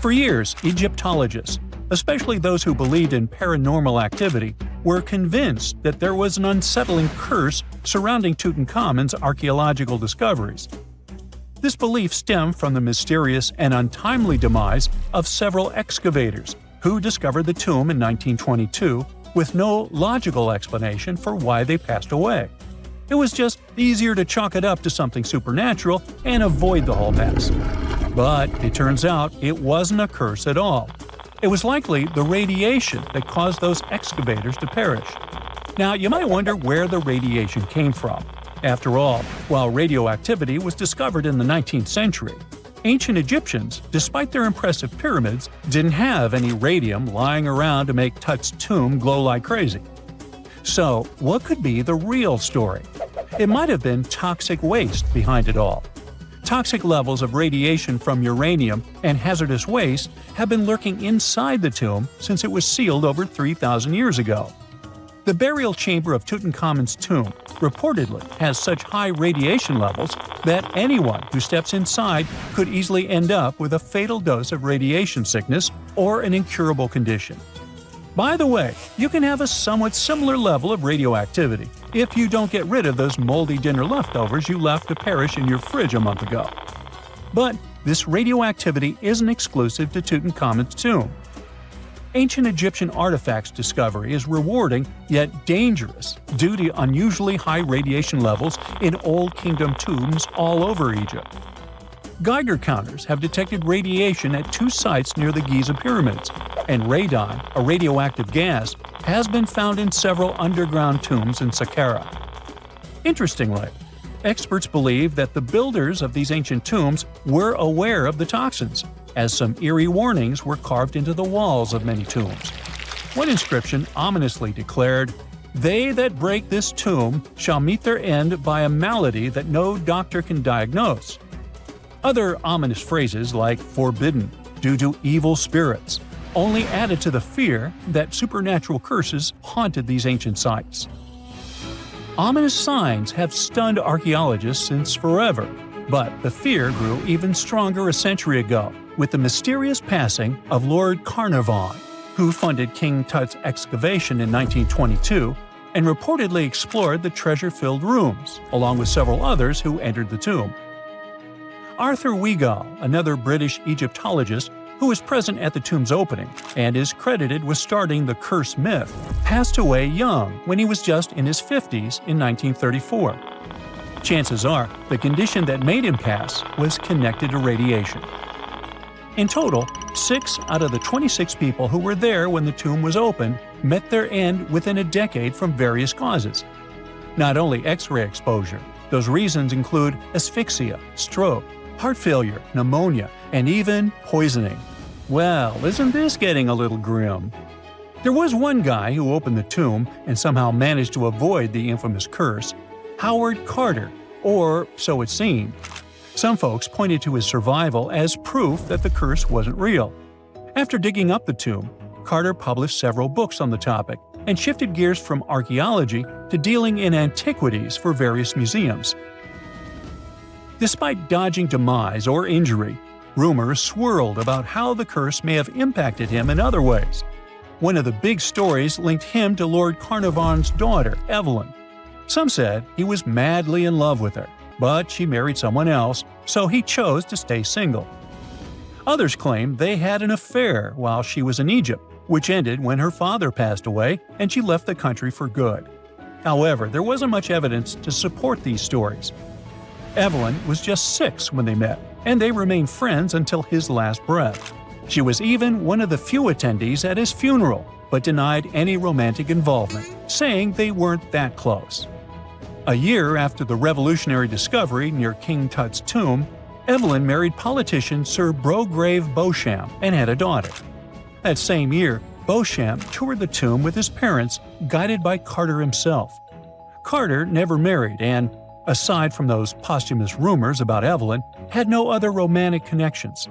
For years, Egyptologists, especially those who believed in paranormal activity, were convinced that there was an unsettling curse surrounding Tutankhamun's archaeological discoveries. This belief stemmed from the mysterious and untimely demise of several excavators who discovered the tomb in 1922 with no logical explanation for why they passed away. It was just easier to chalk it up to something supernatural and avoid the whole mess. But it turns out it wasn't a curse at all. It was likely the radiation that caused those excavators to perish. Now, you might wonder where the radiation came from. After all, while radioactivity was discovered in the 19th century, ancient Egyptians, despite their impressive pyramids, didn't have any radium lying around to make Tut's tomb glow like crazy. So, what could be the real story? It might have been toxic waste behind it all. Toxic levels of radiation from uranium and hazardous waste have been lurking inside the tomb since it was sealed over 3,000 years ago. The burial chamber of Tutankhamun's tomb reportedly has such high radiation levels that anyone who steps inside could easily end up with a fatal dose of radiation sickness or an incurable condition. By the way, you can have a somewhat similar level of radioactivity if you don't get rid of those moldy dinner leftovers you left to perish in your fridge a month ago. But this radioactivity isn't exclusive to Tutankhamun's tomb. Ancient Egyptian artifacts discovery is rewarding yet dangerous due to unusually high radiation levels in Old Kingdom tombs all over Egypt. Geiger counters have detected radiation at 2 sites near the Giza pyramids, and radon, a radioactive gas, has been found in several underground tombs in Saqqara. Interestingly, experts believe that the builders of these ancient tombs were aware of the toxins, as some eerie warnings were carved into the walls of many tombs. One inscription ominously declared, "They that break this tomb shall meet their end by a malady that no doctor can diagnose." Other ominous phrases like "forbidden," "due to evil spirits," only added to the fear that supernatural curses haunted these ancient sites. Ominous signs have stunned archaeologists since forever, but the fear grew even stronger a century ago with the mysterious passing of Lord Carnarvon, who funded King Tut's excavation in 1922 and reportedly explored the treasure-filled rooms, along with several others who entered the tomb. Arthur Weigall, another British Egyptologist who was present at the tomb's opening and is credited with starting the curse myth, passed away young when he was just in his 50s in 1934. Chances are the condition that made him pass was connected to radiation. In total, 6 out of the 26 people who were there when the tomb was opened met their end within a decade from various causes. Not only X-ray exposure, those reasons include asphyxia, stroke, heart failure, pneumonia, and even poisoning. Well, isn't this getting a little grim? There was one guy who opened the tomb and somehow managed to avoid the infamous curse, Howard Carter, or so it seemed. Some folks pointed to his survival as proof that the curse wasn't real. After digging up the tomb, Carter published several books on the topic and shifted gears from archaeology to dealing in antiquities for various museums. Despite dodging demise or injury, rumors swirled about how the curse may have impacted him in other ways. One of the big stories linked him to Lord Carnarvon's daughter, Evelyn. Some said he was madly in love with her, but she married someone else, so he chose to stay single. Others claimed they had an affair while she was in Egypt, which ended when her father passed away and she left the country for good. However, there wasn't much evidence to support these stories. Evelyn was just 6 when they met, and they remained friends until his last breath. She was even one of the few attendees at his funeral, but denied any romantic involvement, saying they weren't that close. A year after the revolutionary discovery near King Tut's tomb, Evelyn married politician Sir Brograve Beauchamp and had a daughter. That same year, Beauchamp toured the tomb with his parents, guided by Carter himself. Carter never married and, aside from those posthumous rumors about Evelyn, had no other romantic connections.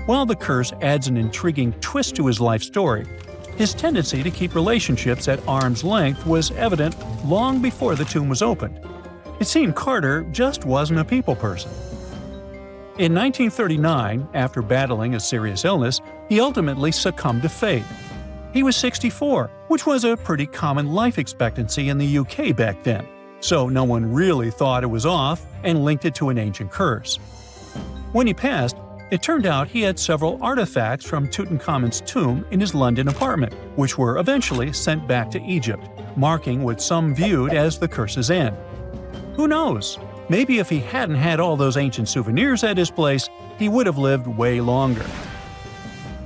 While the curse adds an intriguing twist to his life story, his tendency to keep relationships at arm's length was evident long before the tomb was opened. It seemed Carter just wasn't a people person. In 1939, after battling a serious illness, he ultimately succumbed to fate. He was 64, which was a pretty common life expectancy in the UK back then, so no one really thought it was off and linked it to an ancient curse. When he passed, it turned out he had several artifacts from Tutankhamun's tomb in his London apartment, which were eventually sent back to Egypt, marking what some viewed as the curse's end. Who knows? Maybe if he hadn't had all those ancient souvenirs at his place, he would have lived way longer.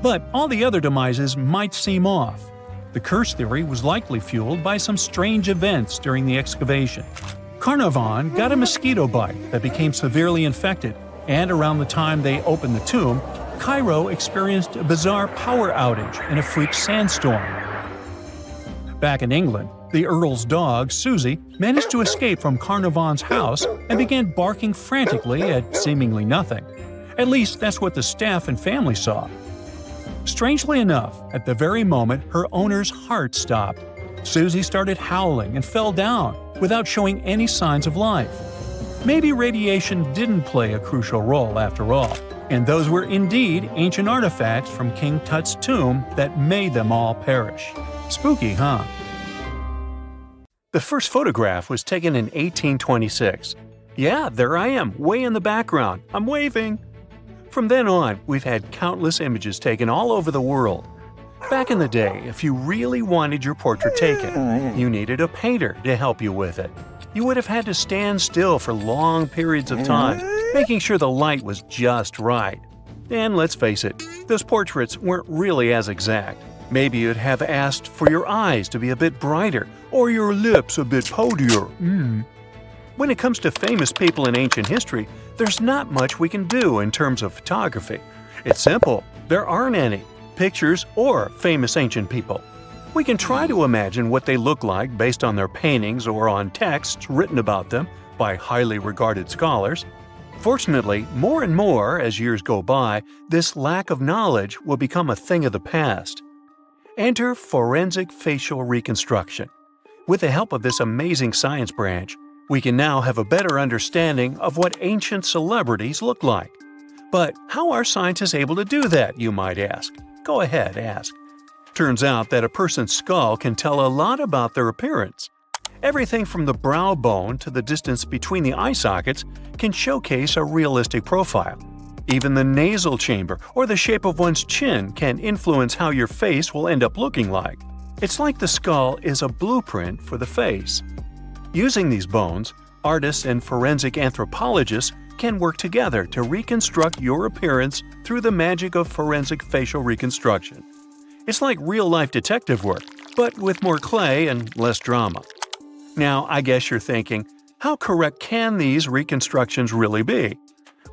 But all the other demises might seem off. The curse theory was likely fueled by some strange events during the excavation. Carnarvon got a mosquito bite that became severely infected, and around the time they opened the tomb, Cairo experienced a bizarre power outage and a freak sandstorm. Back in England, the Earl's dog, Susie, managed to escape from Carnarvon's house and began barking frantically at seemingly nothing. At least that's what the staff and family saw. Strangely enough, at the very moment her owner's heart stopped, Susie started howling and fell down without showing any signs of life. Maybe radiation didn't play a crucial role after all, and those were indeed ancient artifacts from King Tut's tomb that made them all perish. Spooky, huh? The first photograph was taken in 1826. Yeah, there I am, way in the background. I'm waving. From then on, we've had countless images taken all over the world. Back in the day, if you really wanted your portrait taken, you needed a painter to help you with it. You would have had to stand still for long periods of time, making sure the light was just right. And let's face it, those portraits weren't really as exact. Maybe you'd have asked for your eyes to be a bit brighter, or your lips a bit podier. When it comes to famous people in ancient history, there's not much we can do in terms of photography. It's simple. There aren't any pictures or famous ancient people. We can try to imagine what they look like based on their paintings or on texts written about them by highly regarded scholars. Fortunately, more and more as years go by, this lack of knowledge will become a thing of the past. Enter forensic facial reconstruction. With the help of this amazing science branch, we can now have a better understanding of what ancient celebrities look like. But how are scientists able to do that, you might ask? Go ahead, ask. Turns out that a person's skull can tell a lot about their appearance. Everything from the brow bone to the distance between the eye sockets can showcase a realistic profile. Even the nasal chamber or the shape of one's chin can influence how your face will end up looking like. It's like the skull is a blueprint for the face. Using these bones, artists and forensic anthropologists can work together to reconstruct your appearance through the magic of forensic facial reconstruction. It's like real-life detective work, but with more clay and less drama. Now, I guess you're thinking, how correct can these reconstructions really be?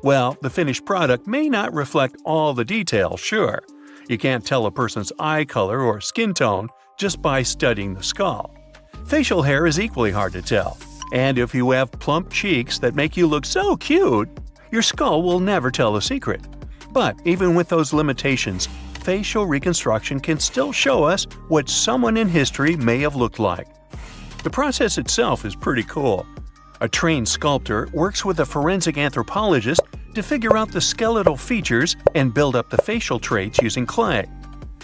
Well, the finished product may not reflect all the details, sure. You can't tell a person's eye color or skin tone just by studying the skull. Facial hair is equally hard to tell, and if you have plump cheeks that make you look so cute, your skull will never tell the secret. But even with those limitations, facial reconstruction can still show us what someone in history may have looked like. The process itself is pretty cool. A trained sculptor works with a forensic anthropologist to figure out the skeletal features and build up the facial traits using clay.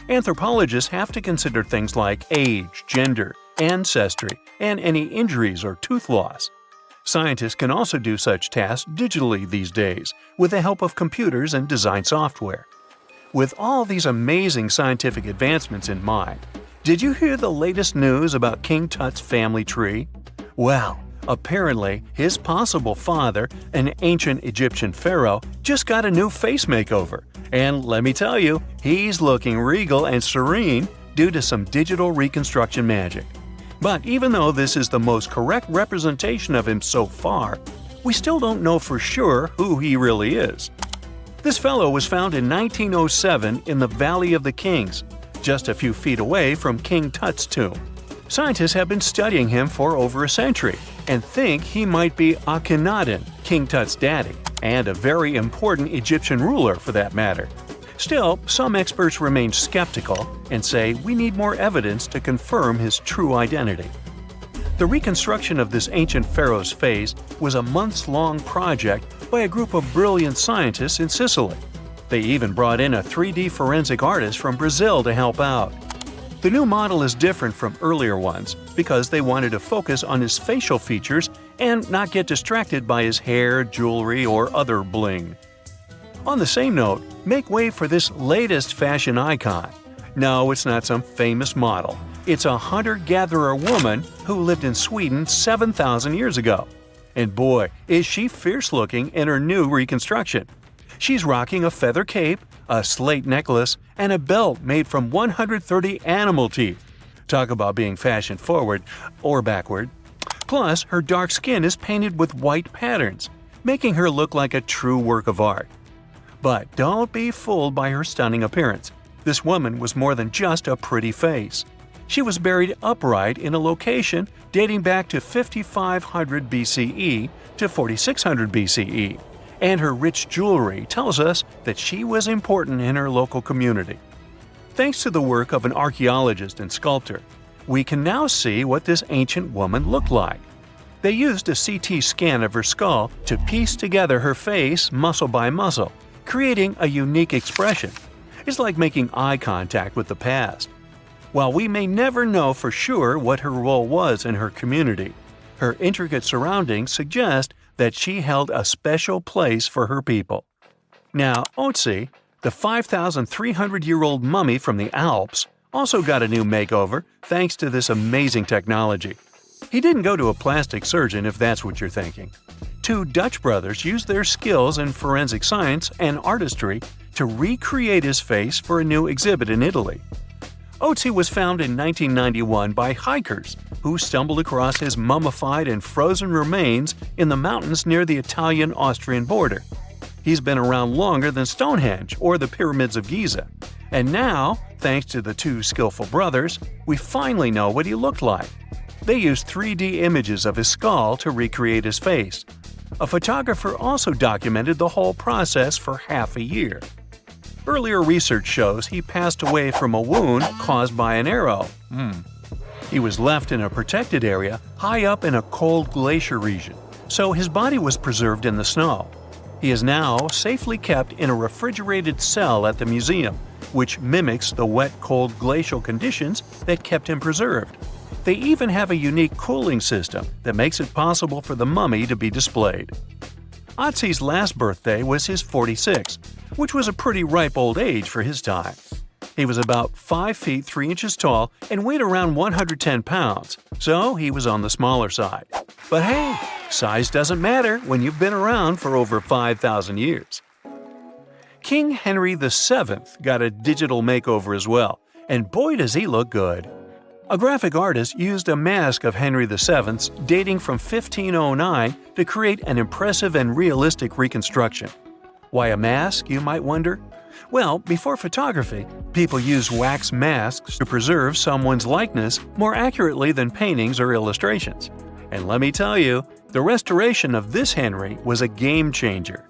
Anthropologists have to consider things like age, gender, ancestry, and any injuries or tooth loss. Scientists can also do such tasks digitally these days with the help of computers and design software. With all these amazing scientific advancements in mind, did you hear the latest news about King Tut's family tree? Well, apparently his possible father, an ancient Egyptian pharaoh, just got a new face makeover. And let me tell you, he's looking regal and serene due to some digital reconstruction magic. But even though this is the most correct representation of him so far, we still don't know for sure who he really is. This fellow was found in 1907 in the Valley of the Kings, just a few feet away from King Tut's tomb. Scientists have been studying him for over a century and think he might be Akhenaten, King Tut's daddy, and a very important Egyptian ruler for that matter. Still, some experts remain skeptical and say we need more evidence to confirm his true identity. The reconstruction of this ancient pharaoh's face was a months-long project by a group of brilliant scientists in Sicily. They even brought in a 3D forensic artist from Brazil to help out. The new model is different from earlier ones because they wanted to focus on his facial features and not get distracted by his hair, jewelry, or other bling. On the same note, make way for this latest fashion icon. No, it's not some famous model. It's a hunter-gatherer woman who lived in Sweden 7,000 years ago. And boy, is she fierce-looking in her new reconstruction. She's rocking a feather cape, a slate necklace, and a belt made from 130 animal teeth. Talk about being fashion-forward or backward. Plus, her dark skin is painted with white patterns, making her look like a true work of art. But don't be fooled by her stunning appearance. This woman was more than just a pretty face. She was buried upright in a location dating back to 5500 BCE to 4600 BCE, and her rich jewelry tells us that she was important in her local community. Thanks to the work of an archaeologist and sculptor, we can now see what this ancient woman looked like. They used a CT scan of her skull to piece together her face muscle by muscle, creating a unique expression. It's like making eye contact with the past. While we may never know for sure what her role was in her community, her intricate surroundings suggest that she held a special place for her people. Now, Otzi, the 5,300-year-old mummy from the Alps, also got a new makeover thanks to this amazing technology. He didn't go to a plastic surgeon if that's what you're thinking. Two Dutch brothers used their skills in forensic science and artistry to recreate his face for a new exhibit in Italy. Otzi was found in 1991 by hikers who stumbled across his mummified and frozen remains in the mountains near the Italian-Austrian border. He's been around longer than Stonehenge or the pyramids of Giza. And now, thanks to the two skillful brothers, we finally know what he looked like. They used 3D images of his skull to recreate his face. A photographer also documented the whole process for half a year. Earlier research shows he passed away from a wound caused by an arrow. He was left in a protected area high up in a cold glacier region, so his body was preserved in the snow. He is now safely kept in a refrigerated cell at the museum, which mimics the wet, cold glacial conditions that kept him preserved. They even have a unique cooling system that makes it possible for the mummy to be displayed. Otzi's last birthday was his 46th, which was a pretty ripe old age for his time. He was about 5 feet 3 inches tall and weighed around 110 pounds, so he was on the smaller side. But hey, size doesn't matter when you've been around for over 5,000 years. King Henry VII got a digital makeover as well, and boy does he look good. A graphic artist used a mask of Henry VII's dating from 1509 to create an impressive and realistic reconstruction. Why a mask, you might wonder? Well, before photography, people used wax masks to preserve someone's likeness more accurately than paintings or illustrations. And let me tell you, the restoration of this Henry was a game changer.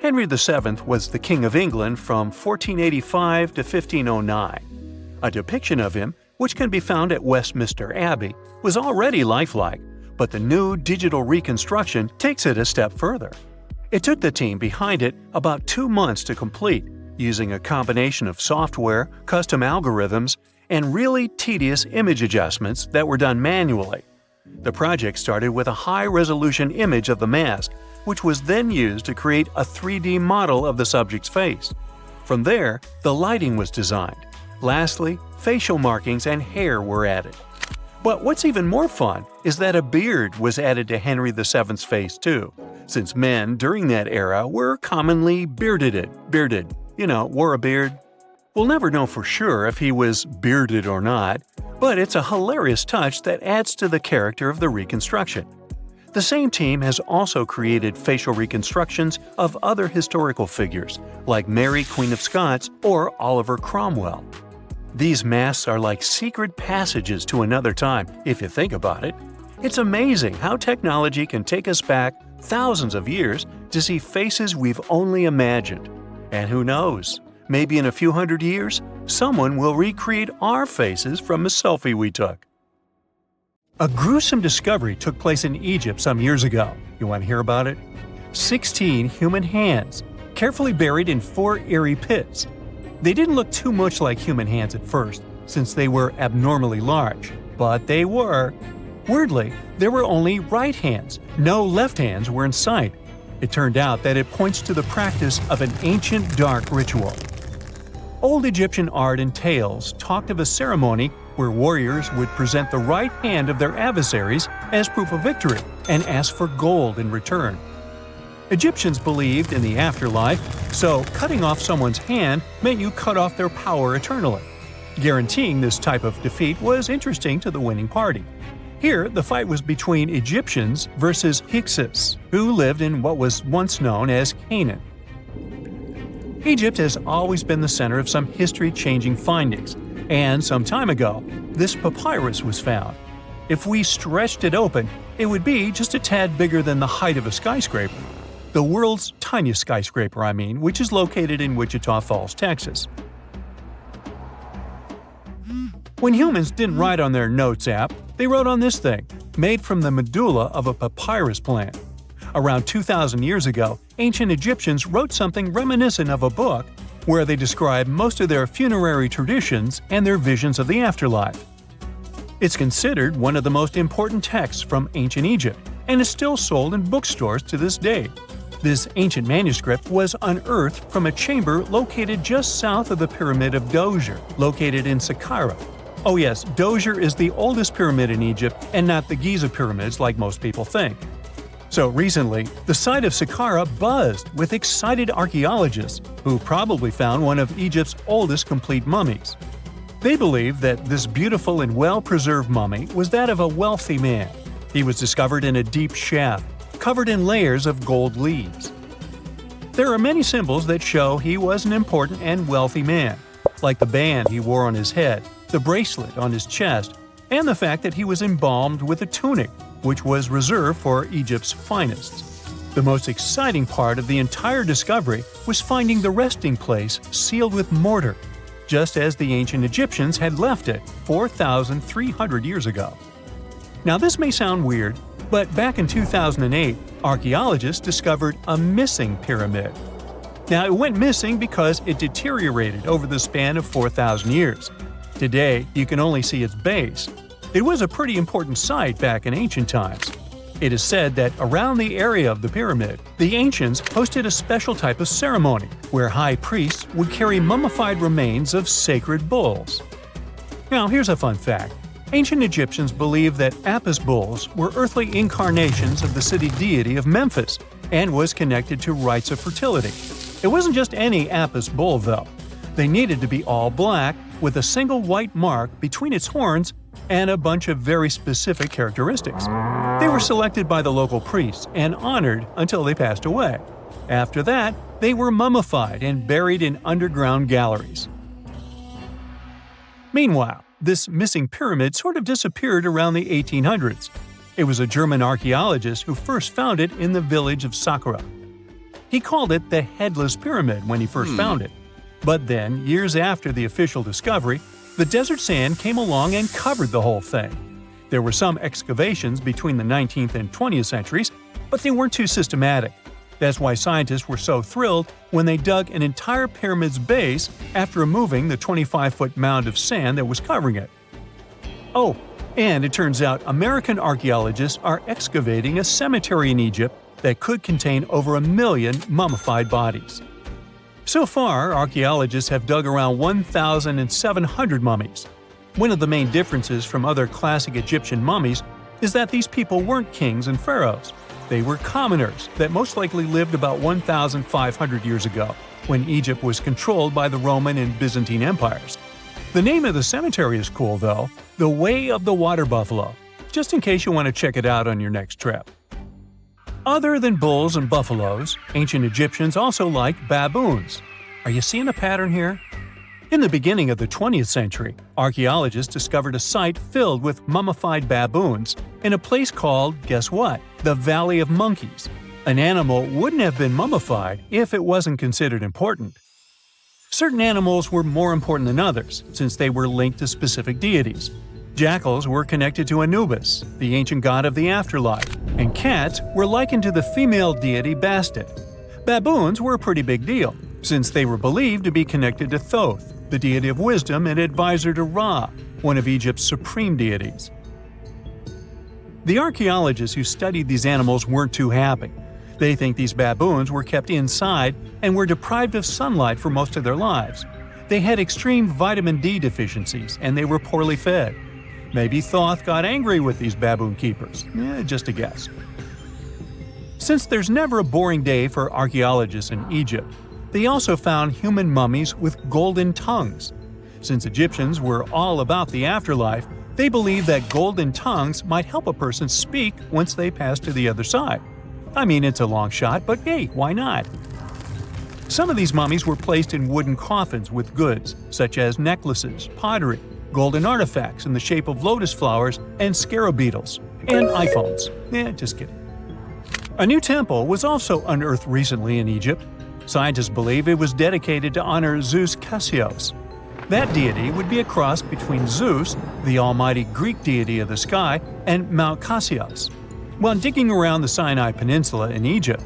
Henry VII was the King of England from 1485 to 1509. A depiction of him, which can be found at Westminster Abbey, was already lifelike, but the new digital reconstruction takes it a step further. It took the team behind it about 2 months to complete, using a combination of software, custom algorithms, and really tedious image adjustments that were done manually. The project started with a high-resolution image of the mask, which was then used to create a 3D model of the subject's face. From there, the lighting was designed. Lastly, facial markings and hair were added. But what's even more fun is that a beard was added to Henry VII's face too, since men during that era were commonly bearded, wore a beard. We'll never know for sure if he was bearded or not, but it's a hilarious touch that adds to the character of the reconstruction. The same team has also created facial reconstructions of other historical figures, like Mary, Queen of Scots, or Oliver Cromwell. These masks are like secret passages to another time, if you think about it. It's amazing how technology can take us back thousands of years to see faces we've only imagined. And who knows, maybe in a few hundred years, someone will recreate our faces from a selfie we took. A gruesome discovery took place in Egypt some years ago. You want to hear about it? 16 human hands, carefully buried in 4 eerie pits. They didn't look too much like human hands at first, since they were abnormally large, but they were. Weirdly, there were only right hands. No left hands were in sight. It turned out that it points to the practice of an ancient dark ritual. Old Egyptian art and tales talked of a ceremony where warriors would present the right hand of their adversaries as proof of victory and ask for gold in return. Egyptians believed in the afterlife, so cutting off someone's hand meant you cut off their power eternally. Guaranteeing this type of defeat was interesting to the winning party. Here, the fight was between Egyptians versus Hyksos, who lived in what was once known as Canaan. Egypt has always been the center of some history-changing findings, and some time ago, this papyrus was found. If we stretched it open, it would be just a tad bigger than the height of a skyscraper. The world's tiniest skyscraper, which is located in Wichita Falls, Texas. When humans didn't write on their notes app, they wrote on this thing, made from the medulla of a papyrus plant. Around 2,000 years ago, ancient Egyptians wrote something reminiscent of a book where they describe most of their funerary traditions and their visions of the afterlife. It's considered one of the most important texts from ancient Egypt and is still sold in bookstores to this day. This ancient manuscript was unearthed from a chamber located just south of the Pyramid of Djoser, located in Saqqara. Oh yes, Djoser is the oldest pyramid in Egypt and not the Giza pyramids like most people think. So recently, the site of Saqqara buzzed with excited archaeologists who probably found one of Egypt's oldest complete mummies. They believe that this beautiful and well-preserved mummy was that of a wealthy man. He was discovered in a deep shaft, covered in layers of gold leaves. There are many symbols that show he was an important and wealthy man, like the band he wore on his head, the bracelet on his chest, and the fact that he was embalmed with a tunic, which was reserved for Egypt's finest. The most exciting part of the entire discovery was finding the resting place sealed with mortar, just as the ancient Egyptians had left it 4,300 years ago. Now this may sound weird, but back in 2008, archaeologists discovered a missing pyramid. Now it went missing because it deteriorated over the span of 4,000 years. Today, you can only see its base. It was a pretty important site back in ancient times. It is said that around the area of the pyramid, the ancients hosted a special type of ceremony where high priests would carry mummified remains of sacred bulls. Now here's a fun fact. Ancient Egyptians believed that Apis bulls were earthly incarnations of the city deity of Memphis and was connected to rites of fertility. It wasn't just any Apis bull, though. They needed to be all black, with a single white mark between its horns and a bunch of very specific characteristics. They were selected by the local priests and honored until they passed away. After that, they were mummified and buried in underground galleries. Meanwhile, this missing pyramid sort of disappeared around the 1800s. It was a German archaeologist who first found it in the village of Saqqara. He called it the Headless Pyramid when he first found it. But then, years after the official discovery, the desert sand came along and covered the whole thing. There were some excavations between the 19th and 20th centuries, but they weren't too systematic. That's why scientists were so thrilled when they dug an entire pyramid's base after removing the 25-foot mound of sand that was covering it. Oh, and it turns out American archaeologists are excavating a cemetery in Egypt that could contain over 1 million mummified bodies. So far, archaeologists have dug around 1,700 mummies. One of the main differences from other classic Egyptian mummies is that these people weren't kings and pharaohs. They were commoners that most likely lived about 1,500 years ago, when Egypt was controlled by the Roman and Byzantine empires. The name of the cemetery is cool, though, the Way of the Water Buffalo, just in case you want to check it out on your next trip. Other than bulls and buffaloes, ancient Egyptians also liked baboons. Are you seeing a pattern here? In the beginning of the 20th century, archaeologists discovered a site filled with mummified baboons in a place called, guess what? The Valley of Monkeys. An animal wouldn't have been mummified if it wasn't considered important. Certain animals were more important than others, since they were linked to specific deities. Jackals were connected to Anubis, the ancient god of the afterlife, and cats were likened to the female deity Bastet. Baboons were a pretty big deal, since they were believed to be connected to Thoth, the deity of wisdom and advisor to Ra, one of Egypt's supreme deities. The archaeologists who studied these animals weren't too happy. They think these baboons were kept inside and were deprived of sunlight for most of their lives. They had extreme vitamin D deficiencies and they were poorly fed. Maybe Thoth got angry with these baboon keepers. Just a guess. Since there's never a boring day for archaeologists in Egypt, they also found human mummies with golden tongues. Since Egyptians were all about the afterlife, they believed that golden tongues might help a person speak once they pass to the other side. I mean, it's a long shot, but hey, why not? Some of these mummies were placed in wooden coffins with goods, such as necklaces, pottery, golden artifacts in the shape of lotus flowers, and scarab beetles, and iPhones. Just kidding. A new temple was also unearthed recently in Egypt. Scientists believe it was dedicated to honor Zeus Cassios. That deity would be a cross between Zeus, the almighty Greek deity of the sky, and Mount Cassios. While digging around the Sinai Peninsula in Egypt,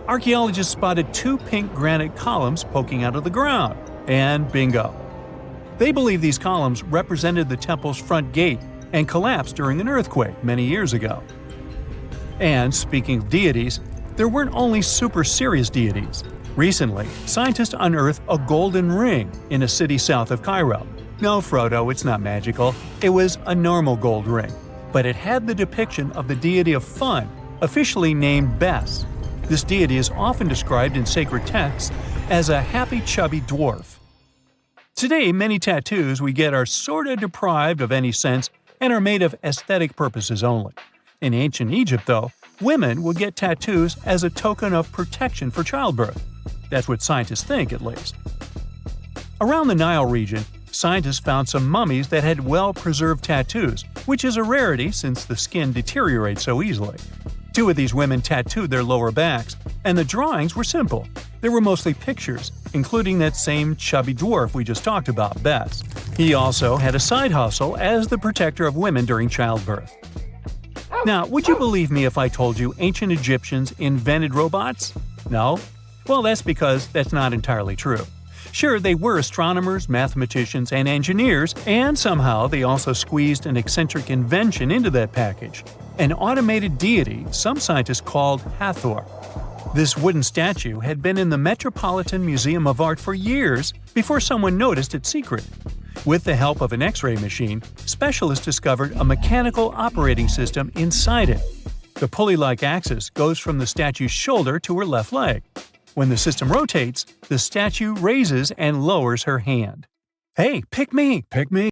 archaeologists spotted 2 pink granite columns poking out of the ground, and bingo. They believe these columns represented the temple's front gate and collapsed during an earthquake many years ago. And speaking of deities, there weren't only super serious deities. Recently, scientists unearthed a golden ring in a city south of Cairo. No, Frodo, it's not magical. It was a normal gold ring, but it had the depiction of the deity of fun, officially named Bes. This deity is often described in sacred texts as a happy chubby dwarf. Today, many tattoos we get are sorta deprived of any sense and are made of aesthetic purposes only. In ancient Egypt, though, women would get tattoos as a token of protection for childbirth. That's what scientists think, at least. Around the Nile region, scientists found some mummies that had well-preserved tattoos, which is a rarity since the skin deteriorates so easily. 2 of these women tattooed their lower backs, and the drawings were simple. They were mostly pictures, including that same chubby dwarf we just talked about, Bes. He also had a side hustle as the protector of women during childbirth. Now, would you believe me if I told you ancient Egyptians invented robots? No? Well, that's because that's not entirely true. Sure, they were astronomers, mathematicians, and engineers, and somehow they also squeezed an eccentric invention into that package – an automated deity some scientists called Hathor. This wooden statue had been in the Metropolitan Museum of Art for years before someone noticed its secret. With the help of an X-ray machine, specialists discovered a mechanical operating system inside it. The pulley-like axis goes from the statue's shoulder to her left leg. When the system rotates, the statue raises and lowers her hand. Hey, pick me! Pick me!